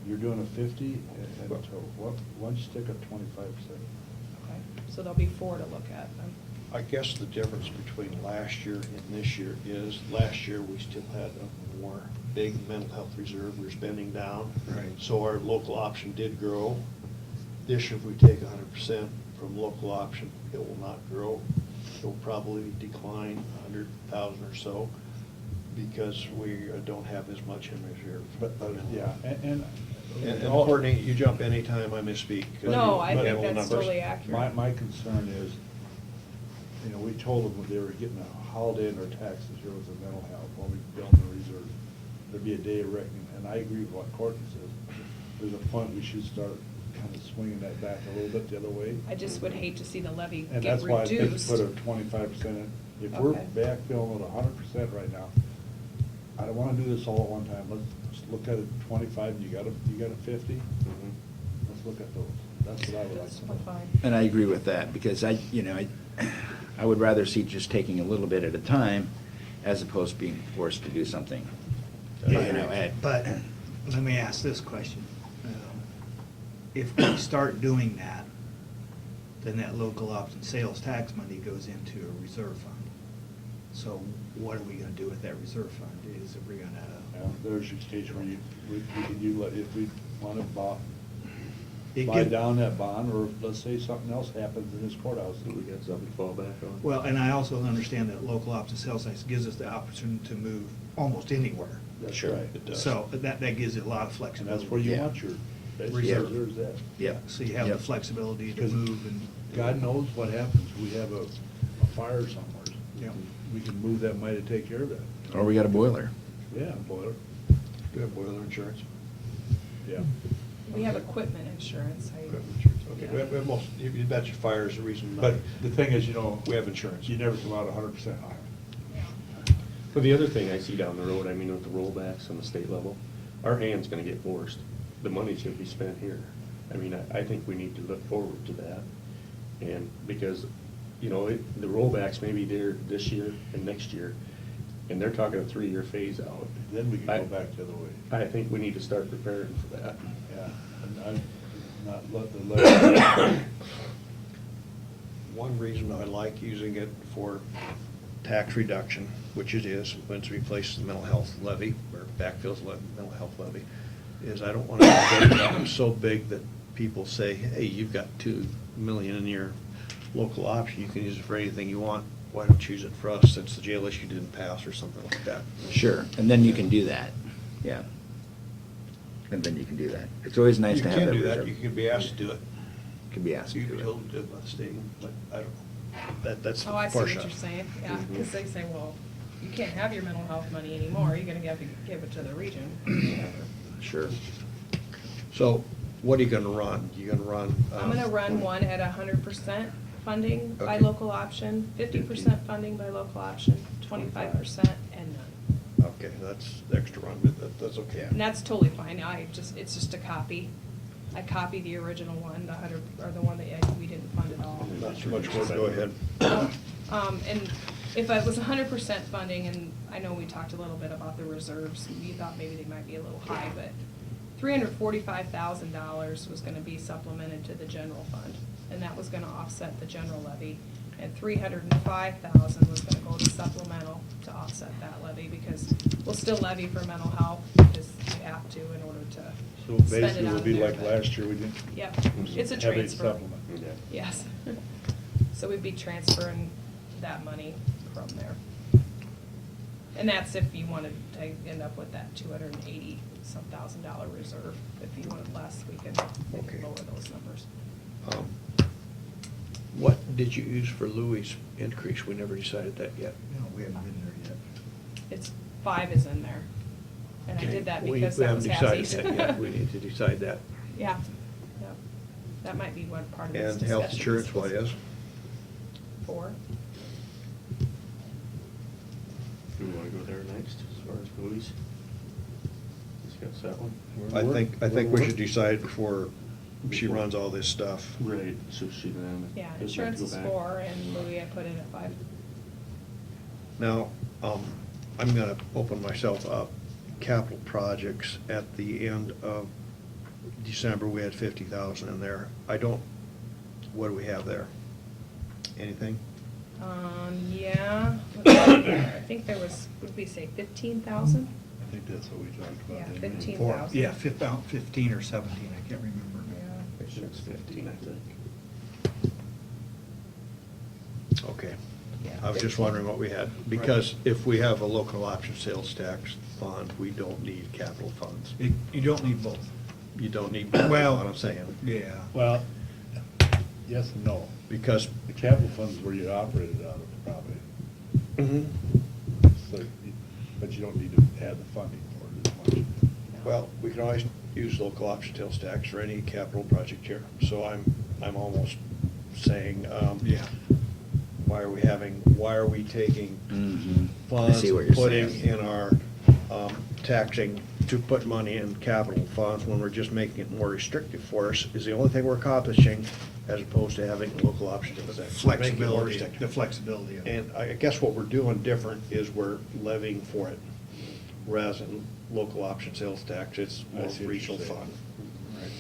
you're doing a 50, and so why don't you stick at 25%? Okay, so there'll be 4 to look at then. I guess the difference between last year and this year is, last year, we still had a more big mental health reserve we were spending down. Right. So our local option did grow. This year, if we take 100% from local option, it will not grow. It will probably decline 100,000 or so, because we don't have as much in reserve. But, yeah, and. And Courtney, you jump anytime I misspeak. 'cause No, you I have think all that's numbers. totally accurate. My concern is, you know, we told them when they were getting a holiday in their taxes here with the mental health, while we built the reserve, there'd be a day of reckoning, and I agree with what Courtney says. There's a point we should start kind of swinging that back a little bit the other way. I just would hate to see the levy And get that's why I think reduced. put a 25% in. If we're Okay. backfilling at 100% right now, I don't wanna do this all at one time. Let's look at it 25, and you got a 50? Mhm. Let's look at those. That's what I would like That's to know. fine. And I agree with that, because I would rather see just taking a little bit at a time as opposed to being forced to do something. but let me ask this question. If we start doing that, then that local option sales tax money goes into a reserve fund. So what are we gonna do with that reserve fund? Is it we're gonna, Yeah, there's a case where we can utilize, if we wanna It buy give- down that bond, or let's say something else happens in this courthouse. We got something to fall back on. well, and I also understand that local option sales tax gives us the opportunity to move almost anywhere. That's Sure. right. It does. So that gives it a lot of And flexibility. that's where you Yeah. want your, that's Reserve. your reserves at. Yep. So you have the Yep. flexibility to Because move and. God knows what happens. We have a fire somewhere. Yeah. We can move that money to take care of that. Or we got a boiler. Yeah, boiler. Do you have boiler insurance? Yeah. We have equipment insurance. Equipment insurance, okay. Yeah. We have most, you bet your fire is the reason. But the thing is, you know. We have insurance. You never come out 100% high. But the other thing I see down the road, I mean, with the rollbacks on the state level, our hand's gonna get forced. The money should be spent here. I mean, I think we need to look forward to that. And because, you know, the rollbacks may be there this year and next year, and they're talking a 3-year phase out. Then we can I- go back the other way. I think we need to start preparing for that. Yeah. And I'm not let the legislature. One reason I like using it for tax reduction, which it is, when it replaces the mental health levy, or backfills the mental health levy, is I don't want to get it up so big that people say, hey, you've got $2 million in your local option, you can use it for anything you want, why don't you use it for us since the jail issue didn't pass, or something like that. Sure, and then you can do that, yeah. And then you can do that. It's always nice to have that You can do that, reserve. you can be asked to do it. Can be asked to You can do be it. told to do it by the state, but I don't know. That's Oh, I see far what shot. you're saying, yeah, Mhm. because they say, well, you can't have your mental health money anymore, you're gonna have to give it to the region. Sure. So, what are you gonna run? You gonna run? I'm gonna run one at 100% funding by Okay. local option, 50% funding by local option, 25% and none. Okay, that's extra run, but that's okay. And that's totally fine, it's just a copy. I copied the original one, the 100, or the one that we didn't fund at all. Not too much work, go ahead. And if it was 100% funding, and I know we talked a little bit about the reserves, we thought maybe they might be a little high, but $345,000 was gonna be supplemented to the general fund, and that was gonna offset the general levy. And $305,000 was gonna go to supplemental to offset that levy, because we'll still levy for mental health, because we have to in order to So spend it basically, out it'll of be there, like but- last year, we didn't. Yep, it's a have any transfer. supplement. Yeah. Yes. So we'd be transferring that money from there. And that's if you wanted to end up with that $280-some thousand reserve. If you wanted less, we could Okay. lower those numbers. What did you use for Louis' increase? We never decided that yet. No, we haven't been there yet. It's 5 is in there. And I Okay, did that we- because that was We haven't Hassie's. decided that yet. We need to decide that. Yeah, yep. That might be one part of this And discussion. health insurance, what is? 4. Do we wanna go there next, as far as Louis? Discuss that one? I think we should decide before she runs all this stuff. Right, so she then. Yeah, doesn't have insurance to is go back. 4 and Louis I put in at 5. Now, I'm gonna open myself up. Capital projects, at the end of December, we had 50,000 in there. What do we have there? Anything? Yeah, let's see here. I think there was, would we say 15,000? I think that's what we talked about. Yeah, didn't we? 15,000. Yeah, about 15 or 17, I can't remember. Yeah. I think it's 15, I think. Okay. Yeah, I was just 15. wondering what we had, because if we have a local option sales tax fund, we don't need capital funds. You don't need both. You don't need, Well- what I'm saying. Yeah. Well, yes and no. Because, The capital funds where you operated out of, probably. Mhm. So, but you don't need to add the funding for it as much. well, we can always use local option sales tax for any capital project here. So I'm almost saying, Yeah. why are we taking Mhm. I funds, see what you're putting saying. in our taxing to put money in capital funds when we're just making it more restrictive for us is the only thing we're accomplishing, as opposed to having local option sales tax. We're making it more Flexibility, restrictive. the flexibility of it. And I guess what we're doing different is we're levying for it, whereas in local option sales tax, it's I more see what you're regional saying. fund. Right.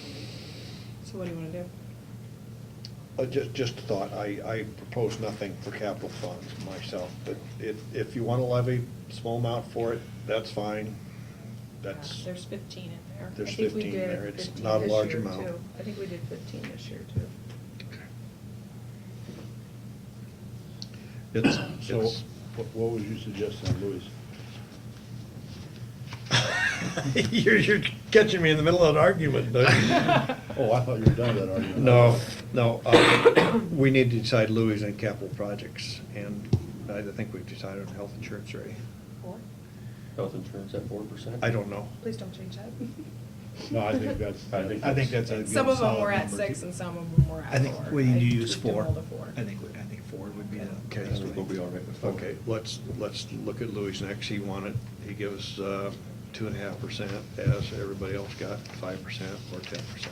So what do you want to do? Just a thought, I propose nothing for capital funds myself, but if you want to levy a small amount for it, that's fine. That's, There's 15 in there. There's I think we 15 did there. It's 15 not a this large year, amount. too. I think we did 15 this year, too. So, it's, what would you suggest on Louis? You're catching me in the middle of an argument, Doug. Oh, I thought you were done with that argument. No, we need to decide Louis and capital projects, and I think we've decided on health insurance already. 4? Health insurance at 4%? I don't know. Please don't change that. No, I think that's. I think that's a good Some of them solid were at number, 6 too. and some of them were at 4. I think we need to use tweaked them 4. all to 4. I think 4 would be the Okay. best I think way. we'll be all right with 4. Okay, let's look at Louis next. He gives 2.5%, as everybody else got 5% or 10%.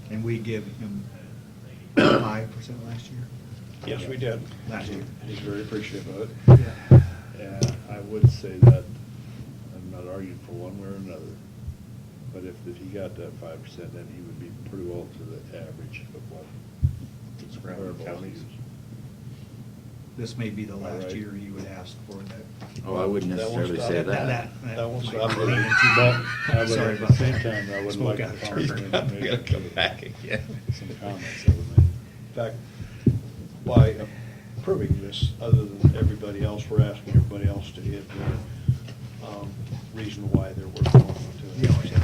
And we give him 5% last year? Yes, we did. Last year. He's very appreciative of it. Yeah. And I would say that, I'm not arguing for one way or another, but if he got that 5%, then he would be pretty well to the average of what Surrounding comparable counties. is. This may be the All last right. year you would ask for that. Oh, I wouldn't That won't necessarily stop say at that. That won't might stop be at leaning that. too But far. I would, Sorry at the about same that. time, I would Smoke like out to of compliment turn. maybe Gotta come back again. some comments that were made. In fact, by approving this, other than everybody else, we're asking everybody else to give their reason why they're working on it. Yeah, yeah.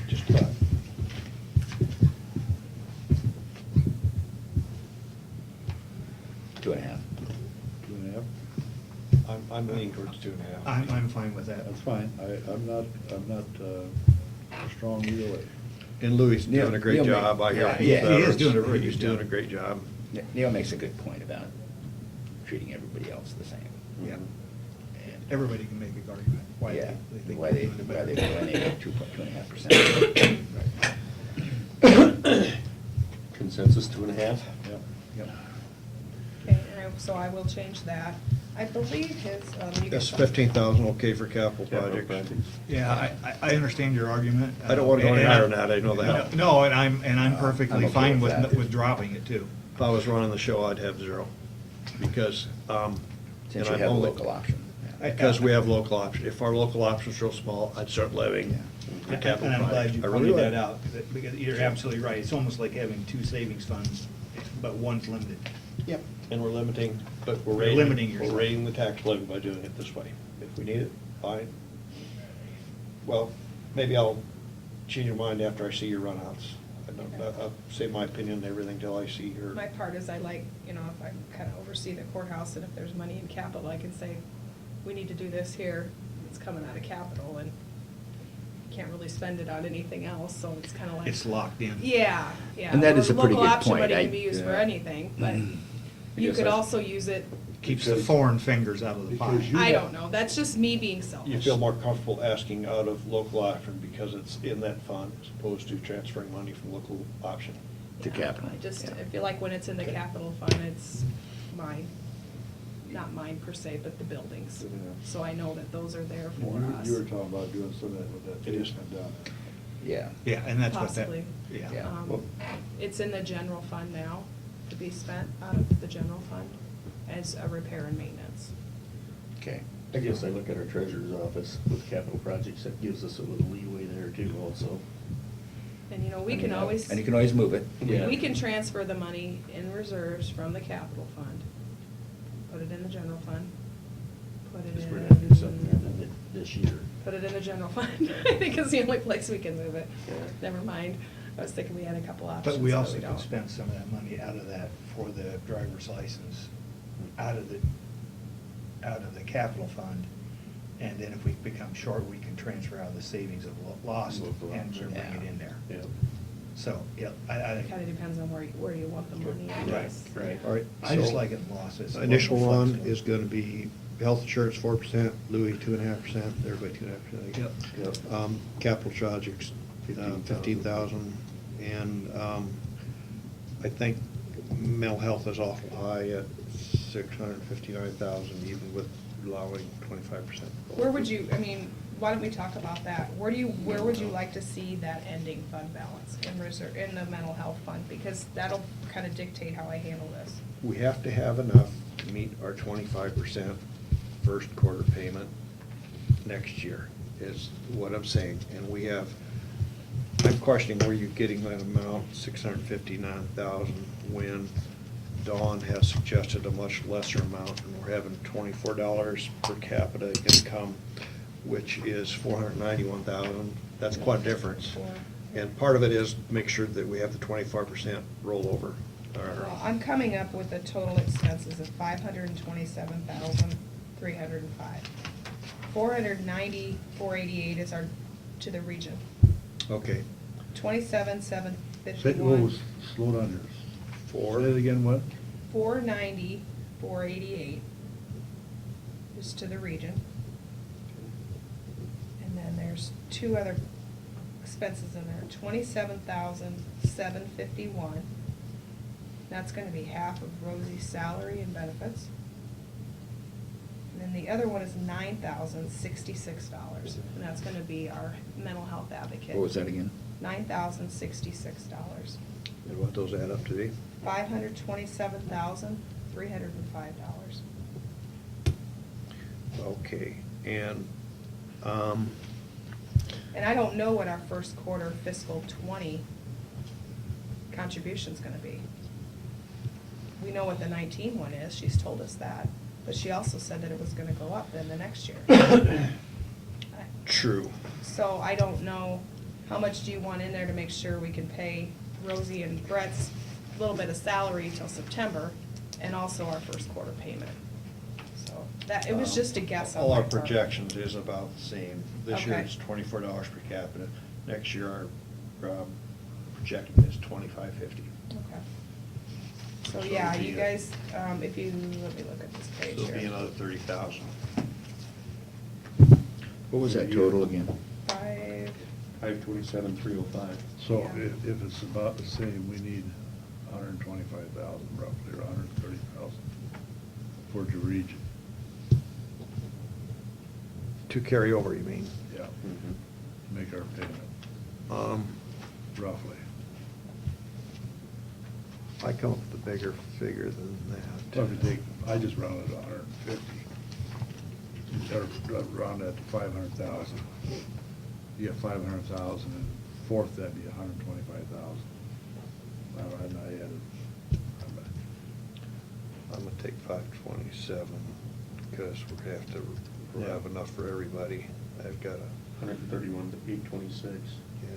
Just a thought. Two and a half. 2.5? I'm leaning towards 2.5. I'm fine with that. That's fine. I'm not strong either way. And Louis is doing a great Neil job. I yeah, hear he is doing a very He's good doing job. a great job. Neil makes a good point about treating everybody else the same. Yeah. And- Everybody can make a argument why Yeah, they think why they're they, doing it why better. they go in at 2.5%. Consensus 2.5? Yep. Yep. Okay, so I will change that. I believe his, you That's can- 15,000, okay for capital Capital projects. projects. Yeah, I understand your argument. I don't wanna go any And higher than that, I know that. No, and I'm perfectly I'm okay fine with that. with dropping it too. If I was running the show, I'd have 0, because, and Since you I'm have a only, local option. yeah. because we have local option. If our local option's real small, I'd start levying the capital And I'm glad project. you I really pointed that would. out, because you're absolutely right. It's almost like having two savings funds, but one's limited. Yep, and we're limiting, but we're You're rating. limiting yourself. We're rating the tax levy by doing it this way. If we need it, fine. Well, maybe I'll change your mind after I see your runouts. I'll say my opinion and everything till I see your. My part is I like, if I kind of oversee the courthouse, and if there's money in capital, I can say, we need to do this here, it's coming out of capital, and you can't really spend it on anything else, so it's kind of like. It's locked in. Yeah, yeah. And that is a Well, pretty local good option point. money I- can be used for yeah. anything, but you guess could I- also use it, Keeps the foreign fingers out of the pie. Because you- I don't know, that's just me being selfish. You feel more comfortable asking out of local option because it's in that fund as opposed to transferring money from local option. To Yeah, capital, I yeah. feel like when it's in the Okay. capital fund, it's mine, not mine per se, but the buildings. Yeah. So I know that those are there for You us. you were talking about doing some of that with that It is. basement down there. Yeah. Yeah, and that's what that, Possibly. yeah. Yeah. Well- It's in the general fund now, to be spent out of the general fund as a repair and maintenance. Okay. I guess I look at our treasurer's office with capital projects, that gives us a little leeway there too also. And, we can always. And you can always move it. Yeah. We can transfer the money in reserves from the capital fund, put it in the general fund, put it Because in. we're gonna do something there this year. Put it in the general fund, I think is the only place we can move it. Yeah. Never mind, I was thinking we had a couple options. But we also don't. can spend some of that money out of that for the driver's license, out of the capital fund. And then if we become short, we can transfer out of the savings of lost Local and option. bring it in there. Yeah. So, yeah, I It kind of depends on where you want the money, I Right, guess. right. All right. I just so like it lost. It's a Initial little more one flexible. is gonna be health insurance 4%, Louis 2.5%, everybody 2.5%. Yep. Yep. Capital projects, 15,000. And I think mental health is awful high at 659,000, even with allowing 25%. Where would you, why don't we talk about that? Where would you like to see that ending fund balance in reserve, in the mental health fund? Because that'll kind of dictate how I handle this. We have to have enough to meet our 25% first quarter payment next year, is what I'm saying. And we have, I'm questioning where you're getting that amount, 659,000, when Dawn has suggested a much lesser amount, and we're having $24 per capita income, which is 491,000. That's quite a difference. And part of it is make sure that we have the 25% rollover. Well, I'm coming up with the total expenses of 527,305. 490,488 is our, to the region. Okay. 27,751. Slow down here. Four. Say it again, what? 490,488 is to the region. And then there's two other expenses in there, 27,751. That's gonna be half of Rosie's salary and benefits. And then the other one is $9,066, and that's gonna be our mental health advocate. What was that again? $9,066. And what those add up to be? $527,305. Okay, and, And I don't know what our first quarter fiscal '20 contribution's gonna be. We know what the 19 one is, she's told us that, but she also said that it was gonna go up then the next year. true. So I don't know, how much do you want in there to make sure we can pay Rosie and Brett's little bit of salary till September, and also our first quarter payment? So, that, it was just a guess on All my our part. projections is about the same. This year Okay. it's $24 per capita. Next year our projecting is $25.50. Okay. So, So yeah, it'll be you a- guys, if you, let me look at this page So it'll be here. another 30,000. What was that total again? 527,305. So Yeah. if it's about the same, we need 125,000 roughly, or 130,000 for the region. To carry over, you mean? Yeah, Mhm. make our payment, roughly. I come up with a bigger figure than that. So if you take, I just rounded 150. or round that to 500,000. You get 500,000, and fourth, that'd be 125,000. I don't know, I added. I'm gonna take 527, because we'll Yeah. have enough for everybody. I've got a, 131 to 826. yeah,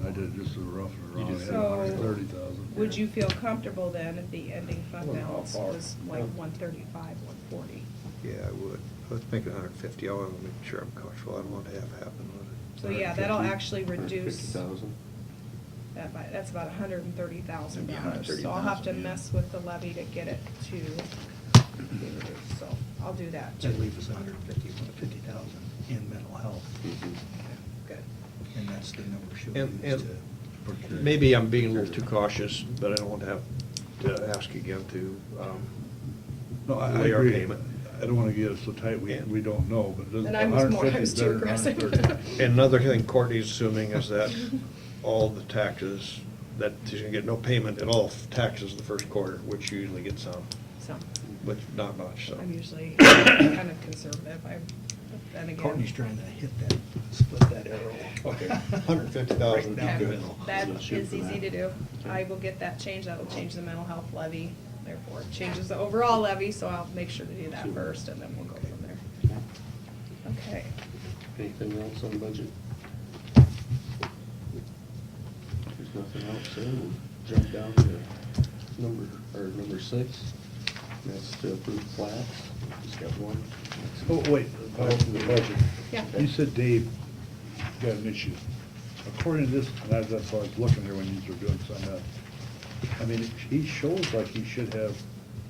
I did just a rough and You around, I just- had So, 130,000. would you feel comfortable then if the ending fund Well, how balance far? was like 135, 140? Yeah, I would. Let's make it 150. I want to make sure I'm comfortable. I don't want to have happen with it. So yeah, that'll 150? actually reduce, 150,000. that's about $130,000. That'd be So I'll have to $130,000, yeah. mess with the levy to get it to be reduced, so I'll do that too. That leaves us 150,000 in mental health. Mhm. Good. And that's the number she'll And- use and- to procure. Maybe I'm being a little too cautious, but I don't want to have to ask again to No, I delay our agree. payment. I don't wanna get it so tight, Yeah. we don't know, but And I was more, I 150 was is too better than aggressive. 130. And another thing Courtney's assuming is that all the taxes, that she's gonna get no payment at all taxes the first quarter, which you usually get some, So, but not much, so. I'm usually kind of conservative, then again. Courtney's trying to hit that, split that arrow. Okay, 150,000. Right down the Okay, middle. that So shoot is for easy that. to do. I will get that changed, that'll change the mental health levy, therefore it changes the overall levy, so I'll make sure to do that Sure. first, and then we'll go from there. Okay. Anything else on the budget? There's nothing else, so we'll jump down to number 6. That's to approve plats. Just got one. Oh, wait, back to the budget. Yeah. You said Dave got an issue. According to this, and that's why I was looking here when you were doing some of that. I mean, he shows like he should have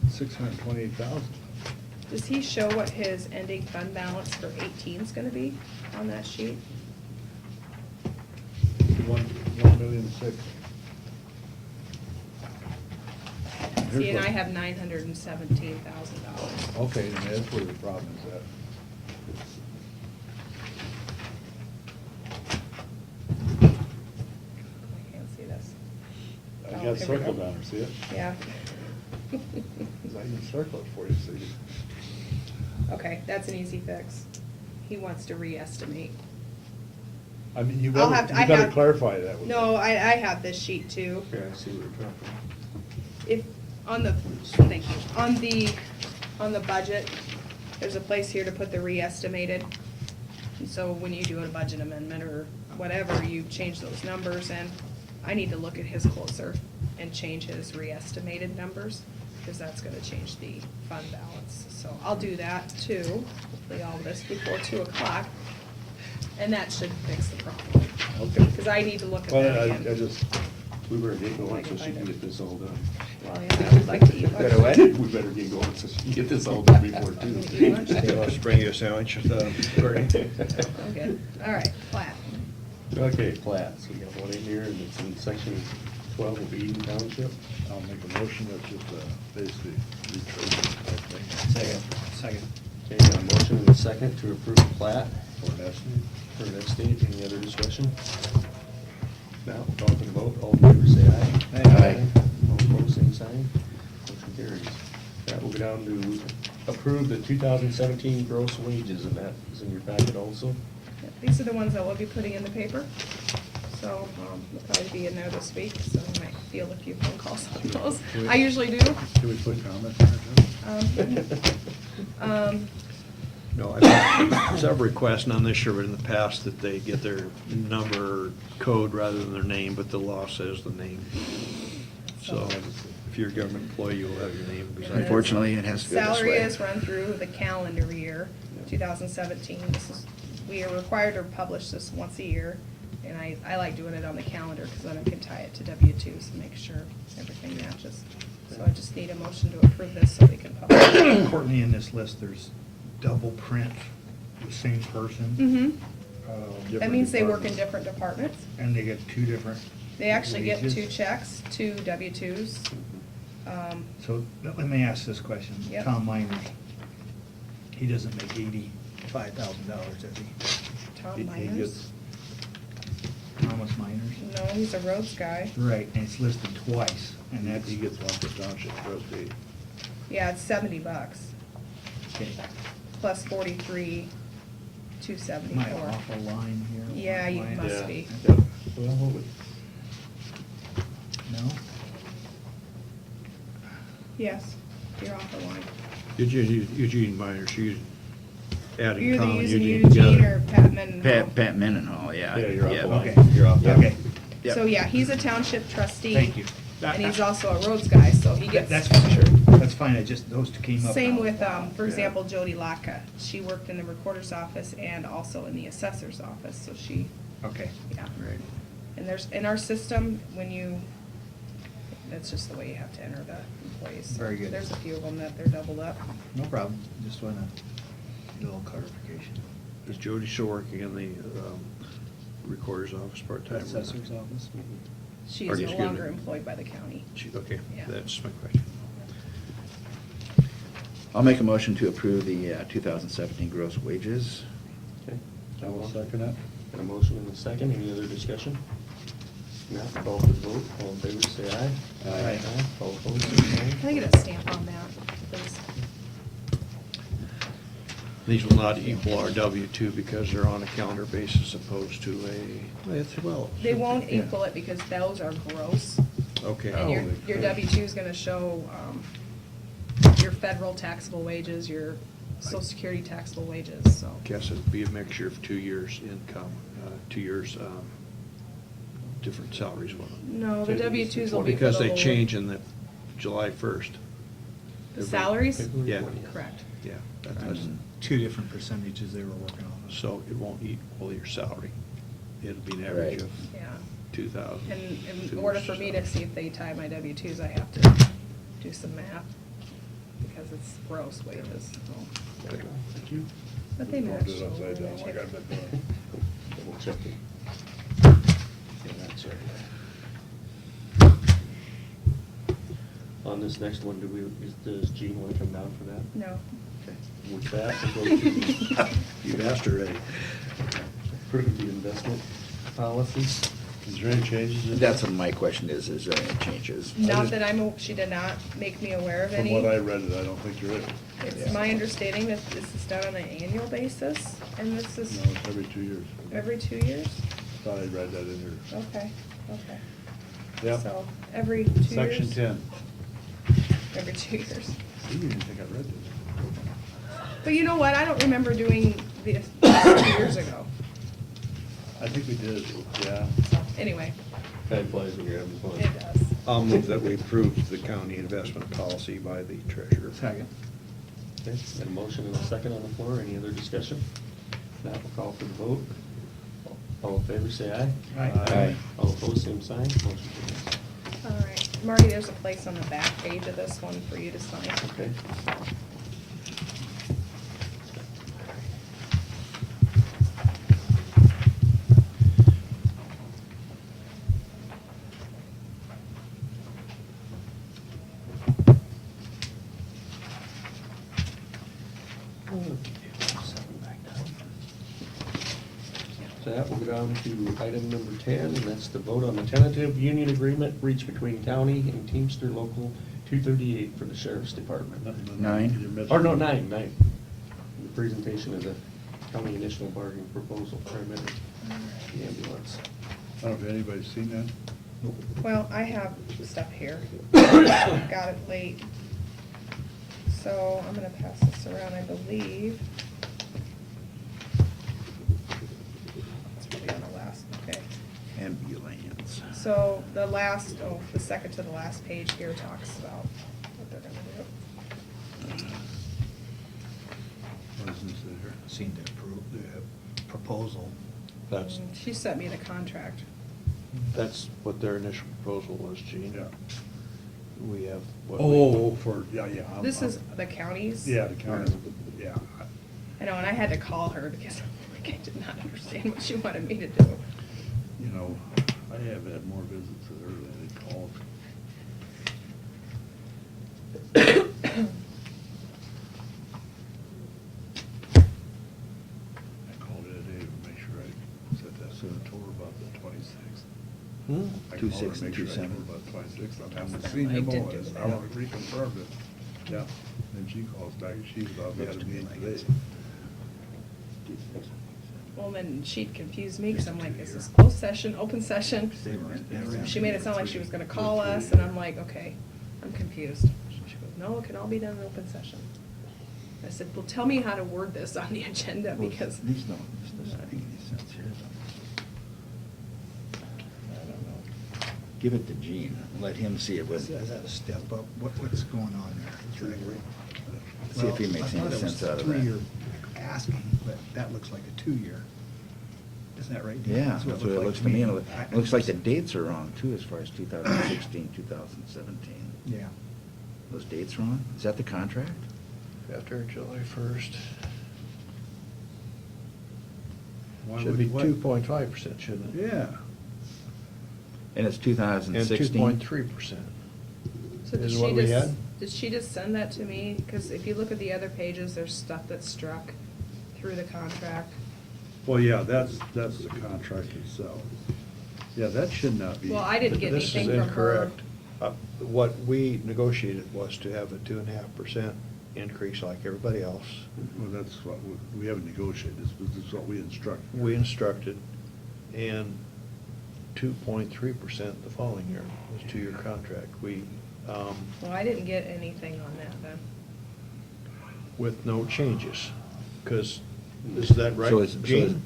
628,000. Does he show what his ending fund balance for 18 is gonna be on that sheet? 1,000,006. See, and I have $917,000. Okay, and that's where the problem is at. I can't see this. I Oh, got here we circled go. down there, see it? Yeah. Because I even circled it for you, see? Okay, that's an easy fix. He wants to re-estimate. I mean, you I'll better, have to- you I better have- clarify that with No, me. I have this sheet too. Yeah, I see what you're talking about. If, on the, thank you, on the budget, there's a place here to put the re-estimated. And so when you do a budget amendment or whatever, you change those numbers, and I need to look at his closer and change his re-estimated numbers, because that's gonna change the fund balance. So I'll do that too, hopefully all this before 2 o'clock, and that should fix the problem. Okay. Because I need to look at Well, that I again. just, We better get going so she can get this all done. Well, yeah, I would like to eat Better lunch. what? We better get going so she can get this all done before I'm gonna eat Tuesday. lunch too. I'll just bring you a sandwich, Courtney. Okay, all right, plat. Okay, plats, we got one in here, and it's in section 12 of Eden Township. I'll make a motion that's just basically retracing type thing. Second. Okay, got a motion and a second to approve the plat For an estimate. for an estate. Any other discussion? Now, call for the vote, all in favor say aye. Aye. All opposed, same sign. Motion carries. That will go down to approve the 2017 gross wages, and that is in your packet also. These are the ones that we'll be putting in the paper. So, they'll probably be in there this week, so I might field a few phone calls on those. I usually do. Can we put comments on it? No, I've had several requests, not this year, but in the past, that they get their number code rather than their name, but the law says the name. So if you're a government employee, you'll have your name beside it. Unfortunately, it has to go this Salary way. is run through the calendar year, 2017. We are required to publish this once a year, and I like doing it on the calendar because then I can tie it to W-2s and make sure everything matches. So I just need a motion to approve this so we can publish. Courtney, in this list, there's double print, the same person. Mm-hmm. That means they work in different departments. And they get two different. They actually get wages. 2 checks, 2 W-2s. So let me ask this question. Yep. Tom Miners, he doesn't make $85,000, does he? Tom He Miners? gets- Thomas Miners? No, he's a roads guy. Right, and it's listed twice, and that's. He gets one for township trustee. Yeah, it's $70. Okay. plus 43,274. Am I off a line here? Yeah, you Am I- must Yeah. be. Yep. Well, what would- No? Yes, you're off the line. Eugene Minor, she's adding You're either town and using Eugene Eugene together. or Pat Mendenhall. Pat Mendenhall, yeah. Yeah, you're off the line. Okay. You're off. Okay. Yep. So, yeah, he's a township trustee. Thank you. And he's also a roads guy, so he gets. That's sure. That's fine, I just, those two came up. Same now. with, for example, Jody Laka. She worked in the recorder's office and also in the assessor's office, so she, Okay. yeah. Right. And there's, in our system, that's just the way you have to enter the employees. So Very good. There's a few of them that they're doubled up. No problem, just wanna get a little clarification. Is Jody still working in the recorder's office part-time? Assessor's office? She Or, is no excuse me. longer employed by the county. Okay, Yeah. that's my question. I'll make a motion to approve the 2017 gross wages. Okay. I will second it. Got a motion and a second, any other discussion? Not, call for the vote, all in favor, say aye. Aye. All opposed, say nay. Can I get a stamp on that, please? These will not equal our W-2 because they're on a calendar basis opposed to well. They won't yeah. equal it because those are gross. Okay. And your they W-2 is gonna show, your federal taxable wages, your social security taxable wages, so. Guess it'd be a mixture of 2 years' income, 2 years, different salaries. No, the So W-2s will be for the Because they lower- change in the July 1st. The salaries? February Yeah. 20th. Correct. Yeah. that's- Two different percentages they were working on. So it won't equal your salary. It'll be an average Right. of Yeah. 2,000. And in 2 order years for me salary. to see if they tie my W-2s, I have to do some math, because it's gross wages, so. Thank you. But they Don't match. do it upside so down we're like gonna I've been check. doing. Double check it. Yeah, that's right. On this next one, does Gene want to come down for that? No. Okay. With that, we'll go to You've asked already. approve the investment policy. Is there any changes? in That's that? what my question is there any changes? Not just- that she did not make me aware of From any. what I read it, I don't think there is. It's my understanding that this is done on an annual basis, and this is No, it's every 2 years. every 2 years? Thought I read that in here. Okay, okay. Yep. So, every 2 years? Section 10. Every 2 years. You didn't think I read this. But you know what, I don't remember doing this 2 years ago. I think we did, yeah. Anyway, Time flies when you're having fun. it does. I'll move that we approve the county investment policy by the treasurer. Second. Okay, got a motion and a second on the floor, any other discussion? Now we'll call for the vote. All in favor, say aye. Aye. Aye. All opposed, same sign, motion carries. All right, Marty, there's a place on the back page of this one for you to sign. Okay. So that will go down to item number 10, and that's the vote on the tentative union agreement reached between county and Teamster Local 238 for the sheriff's department. Nine. You're missing- Or no, nine. The presentation of the county initial bargaining proposal, paramedic, the ambulance. I don't know if anybody's seen that. Well, I have stuff here. Got it late. So I'm gonna pass this around, I believe. It's probably on the last, okay. Ambulance. So the second to the last page here talks about what they're gonna do. What is this here? Seen the proposal. That's, She sent me the contract. that's what their initial proposal was, Gene. Yeah. We have. Oh, yeah. This is the county's? Yeah, the county, yeah. I know, and I had to call her because I did not understand what she wanted me to do. You know, I have had more visits with her than any calls. I called her today to make sure I said that, so I told her about the 26th. Hmm? I called her 26 to and make sure I 27. told her about 26th. I haven't That's seen right, him I did all, do I that. want to reconfirm it. Yeah, then she calls back, and she's about to Looks have a to me meeting like today. it's- Well, then she'd confuse me, because I'm like, is this closed session, open session? She made it sound like she was gonna call us, and I'm like, okay, I'm confused. She goes, no, it can all be done in open session. I said, well, tell me how to word this on the agenda, because. This doesn't make any sense here. I don't know. Give it to Gene, let him see it Is with, that a step up? What's going on there? see if he makes any sense out of that. I thought it was 3-year asking, but that looks like a 2-year. Isn't that right, Dean? Yeah, that's what it looks to me. And it I- looks like the dates are wrong too, as far as 2016, 2017. Yeah. Those dates wrong? Is that the contract? After July 1st. Why Should be would- what- 2.5%, shouldn't it? Yeah. And it's And 2016? 2.3%. So did Is she what we just, had? did she just send that to me? Because if you look at the other pages, there's stuff that's struck through the contract. Well, yeah, that's the contract itself. Yeah, that should not be. Well, I didn't get This is anything from her. incorrect. What we negotiated was to have a 2.5% increase like everybody else. Well, that's what, we haven't negotiated, this is what we instructed. We instructed, and 2.3% the following year was 2-year contract. Well, I didn't get anything on that then. with no changes, because, is that right, Gene?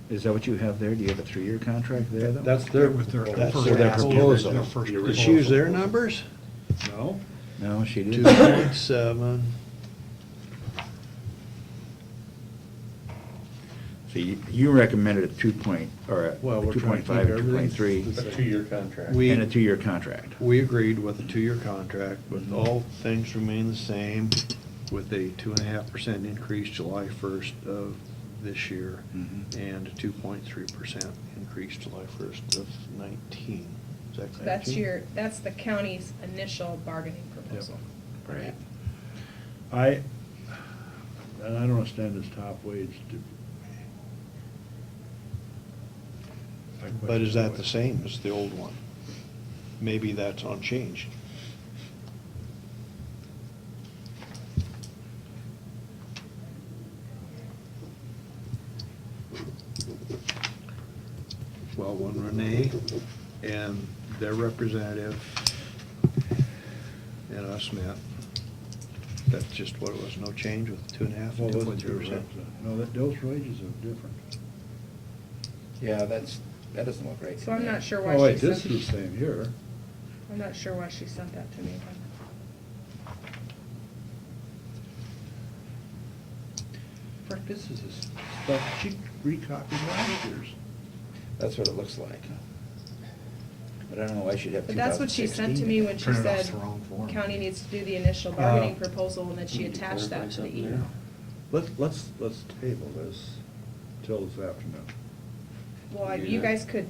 Is that what you have there? Do you have a 3-year contract there though? That's their, With their that's first their ask, proposal. their first Did she use their numbers? No? No, she didn't. 2.7. So you recommended a 2 point, or a Well, we're trying to 2.5, keep everything 2.3, A 2-year contract. We- and a 2-year contract. We agreed with a 2-year contract, with Mm-hmm. all things remain the same, with a 2.5% increase July 1st of this year, Mhm. and a 2.3% increase July 1st of 19. Is that correct? That's Gene? that's the county's initial bargaining proposal. Right. And I don't understand this top wage to. But is that the same as the old one? Maybe that's unchanged. Well, when Renee and their representative and us met, that's just what it was, no change with 2.5 Well, and wasn't there 2.3%. No, those wages are different. Yeah, that doesn't look right. So I'm not sure why Oh, she wait, sent. this is the same here. I'm not sure why she sent that to me then. Frick, this is the stuff she recopied last year's. That's what it looks like. But I don't know why she'd have 2016. But that's what she sent to me when she Printed off said the wrong form. county needs to do the initial bargaining proposal, and then she Need to attached that clarify to the something there. email. Let's table this till this afternoon, Well, you Yeah. guys could,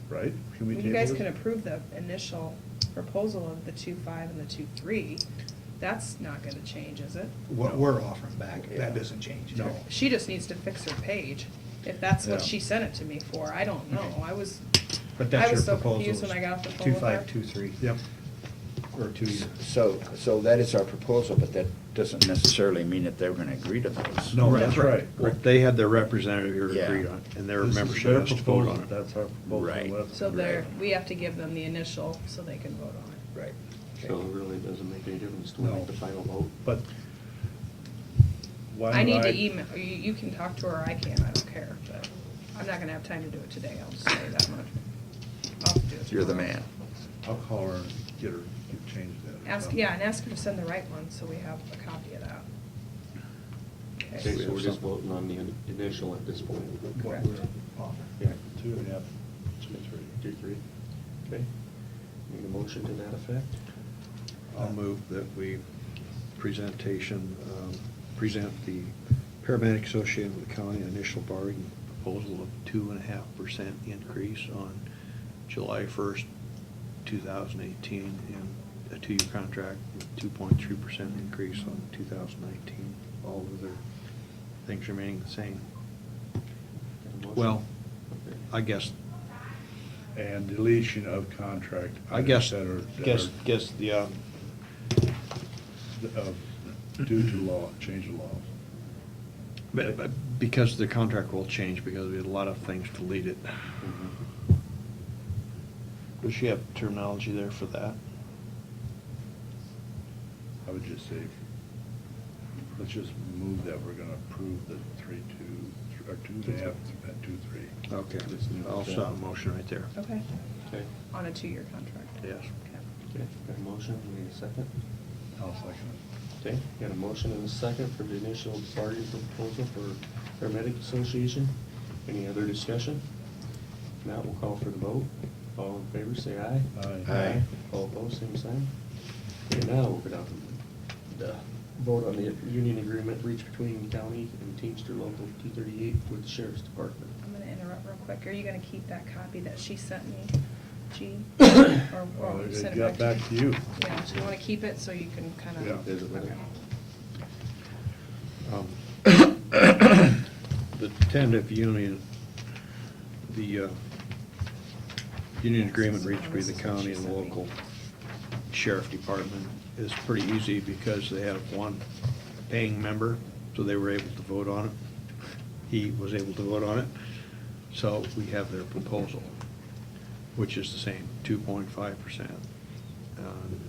right? Can we you table guys this? can approve the initial proposal of the 2.5 and the 2.3. That's not gonna change, is it? What we're offering back, Yeah. that doesn't change. No. She just needs to fix her page, if that's what Yeah. she sent it to me for. I don't know. Okay. I was But that's I was your so proposal. confused when I got off the phone with 2.5, her. 2.3. Yep. Or 2 years. So that is our proposal, but that doesn't necessarily mean that they're gonna agree to those. No, Right. that's right. Well, they had their representative here to Yeah. agree on it, and their This is membership their has to vote proposal, on it. That's our proposal. Right. Let's- So we have to give them the initial so they can vote on it. Right. So it really doesn't make any difference to No. make the final vote. But why I need don't to email, you can talk to her, I can't, I don't care, but I'm not gonna have time to do it today, I'll just say that much. I'll have to do it You're the tomorrow. man. I'll call her and get change that. Ask, yeah, and ask her to send the right one, so we have a copy of that. Okay, so we're just voting on the initial at this point. What Correct. we're offering. Yeah. 2.5, 2.3. 2-3. Okay. Need a motion to that effect? I'll move that we present the paramedic associated with the county initial bargaining proposal of 2.5% increase on July 1st, 2018, and a 2-year contract with 2.3% increase on 2019. All other things remaining the same. Got a motion? Well, Okay. I guess, And deletion of contract. I guess, items that are- guess the, due to law, change of law. But because the contract will change, because we had a lot of things deleted. Does she have terminology there for that? I would just say, let's just move that we're gonna approve the 3-2, or 2.5, and 2-3. Okay, Just leave it I'll at that. start a motion right there. Okay, Okay, on a 2-year contract. Yes. Okay. okay, got a motion, we need a second. I'll second it. Okay, got a motion and a second for the initial bargaining proposal for paramedic association. Any other discussion? If not, we'll call for the vote. All in favor, say aye. Aye. Aye. All opposed, same sign. Okay, now we'll go down to the vote on the union agreement reached between county and Teamster Local 238 with the sheriff's department. I'm gonna interrupt real quick. Are you gonna keep that copy that she sent me, G? Well, it send got back to you. Yeah, so you wanna keep it so you can kinda. Yeah. Visit with it. The tentative union, the union agreement reached between the county and the local sheriff department is pretty easy because they have one paying member, so they were able to vote on it. He was able to vote on it. So we have their proposal, which is the same, 2.5% on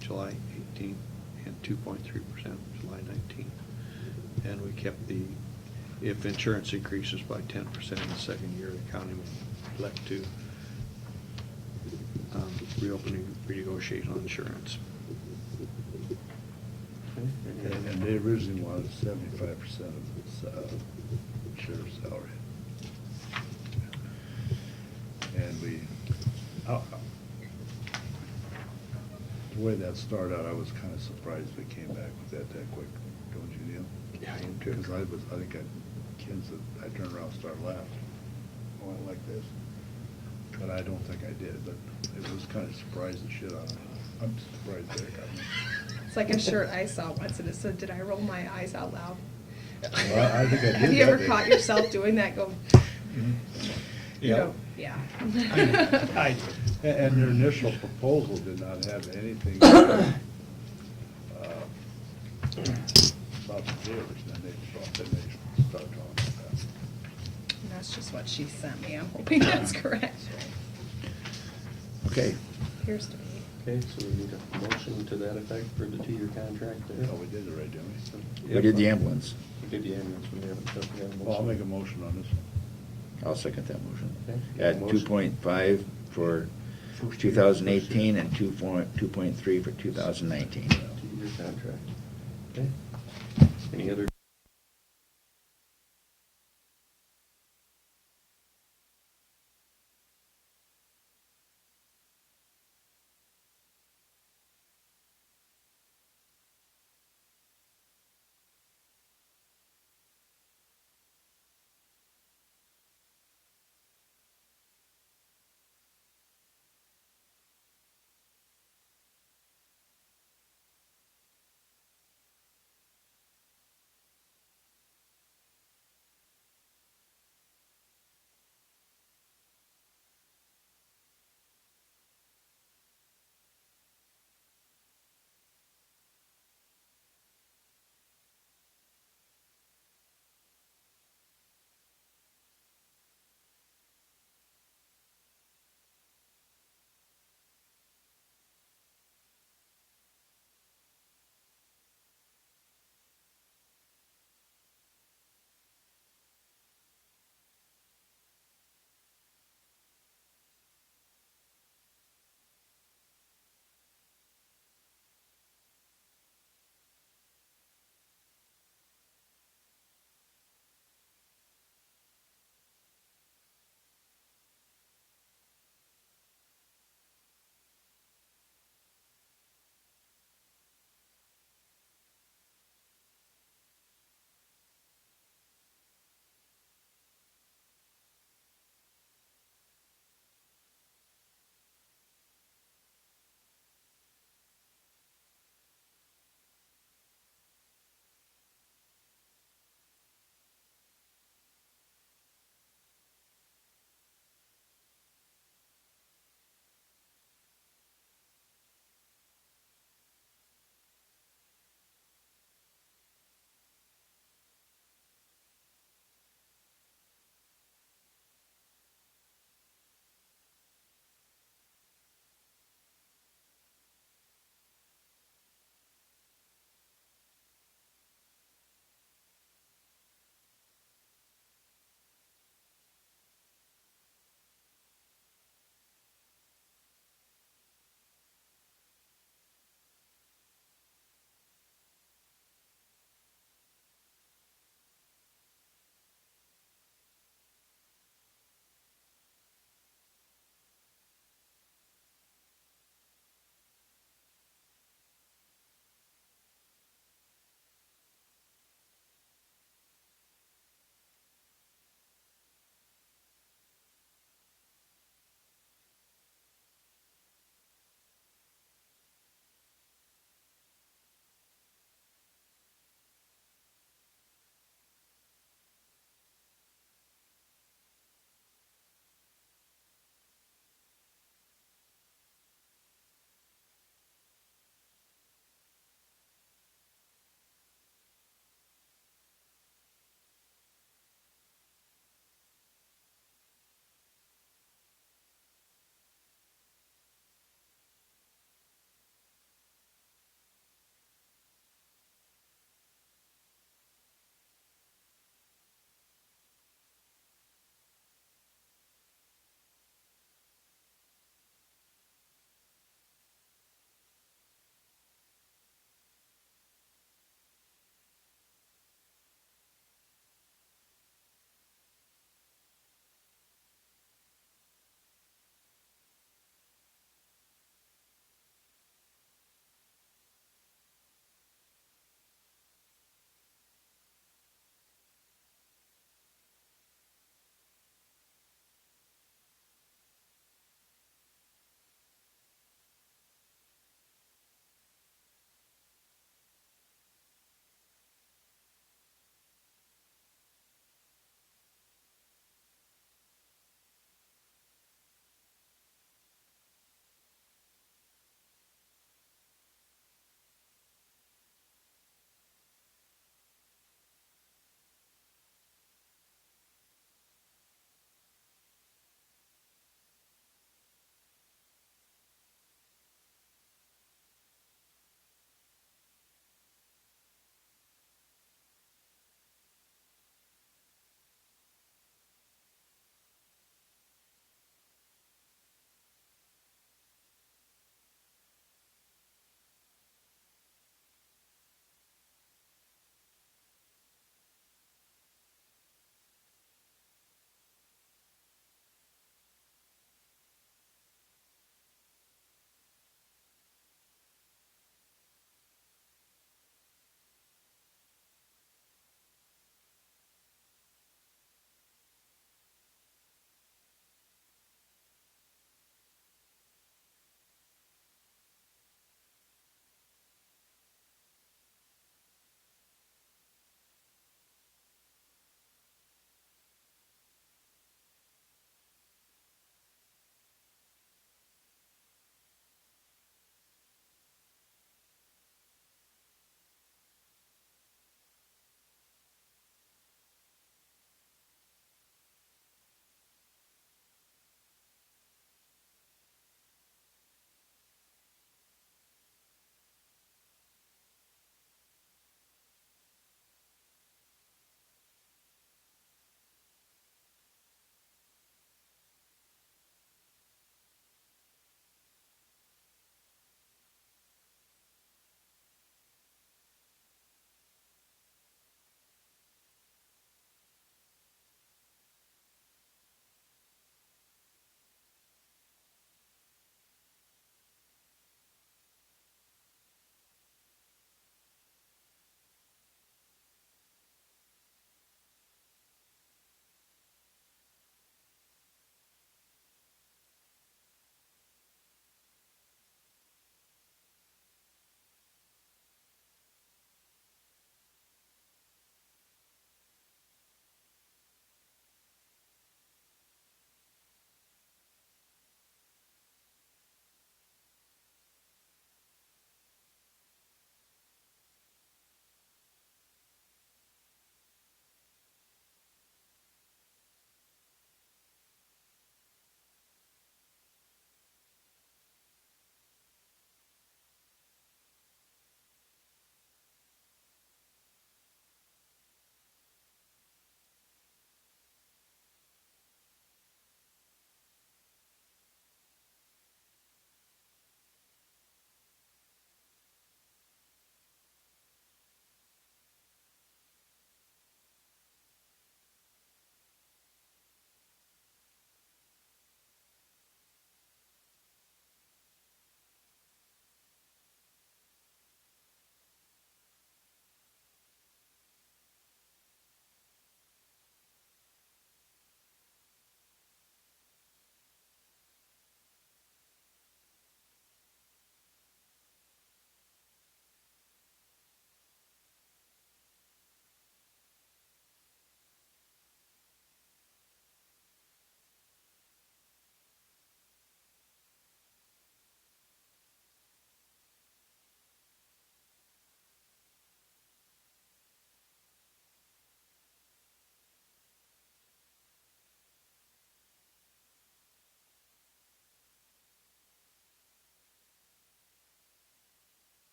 July 18th, and 2.3% July 19th. And we kept if insurance increases by 10% in the second year, the county would elect to reopening, renegotiate on insurance. Okay, any other- And they originally wanted 75% of the sheriff's salary. And the way that started out, I was kind of surprised they came back with that quick, don't you, Neil? Yeah, I am too. Because I think I turned around and started laughing. Oh, I like this. But I don't think I did, but it was kind of surprised the shit out of me. I'm surprised they got me. It's like a shirt I saw once and it said, "Did I roll my eyes out loud?" Well, I think I did Have you that ever day. caught yourself doing that, go, you Yeah. know, yeah. I- And their initial proposal did not have anything about the jailers, then they start talking about that. And that's just what she sent me. I'm hoping that's correct. Okay. Appears to be. Okay, so we need a motion to that effect for the 2-year contract there. Oh, we did it right, didn't we? We did the ambulance. We did the ambulance, we haven't, we have a motion. Well, I'll make a motion on this one. I'll second that motion. Okay. At Motion. 2.5 for First year. 2018 and 2.3 for 2019. 2-year contract. Okay. Any other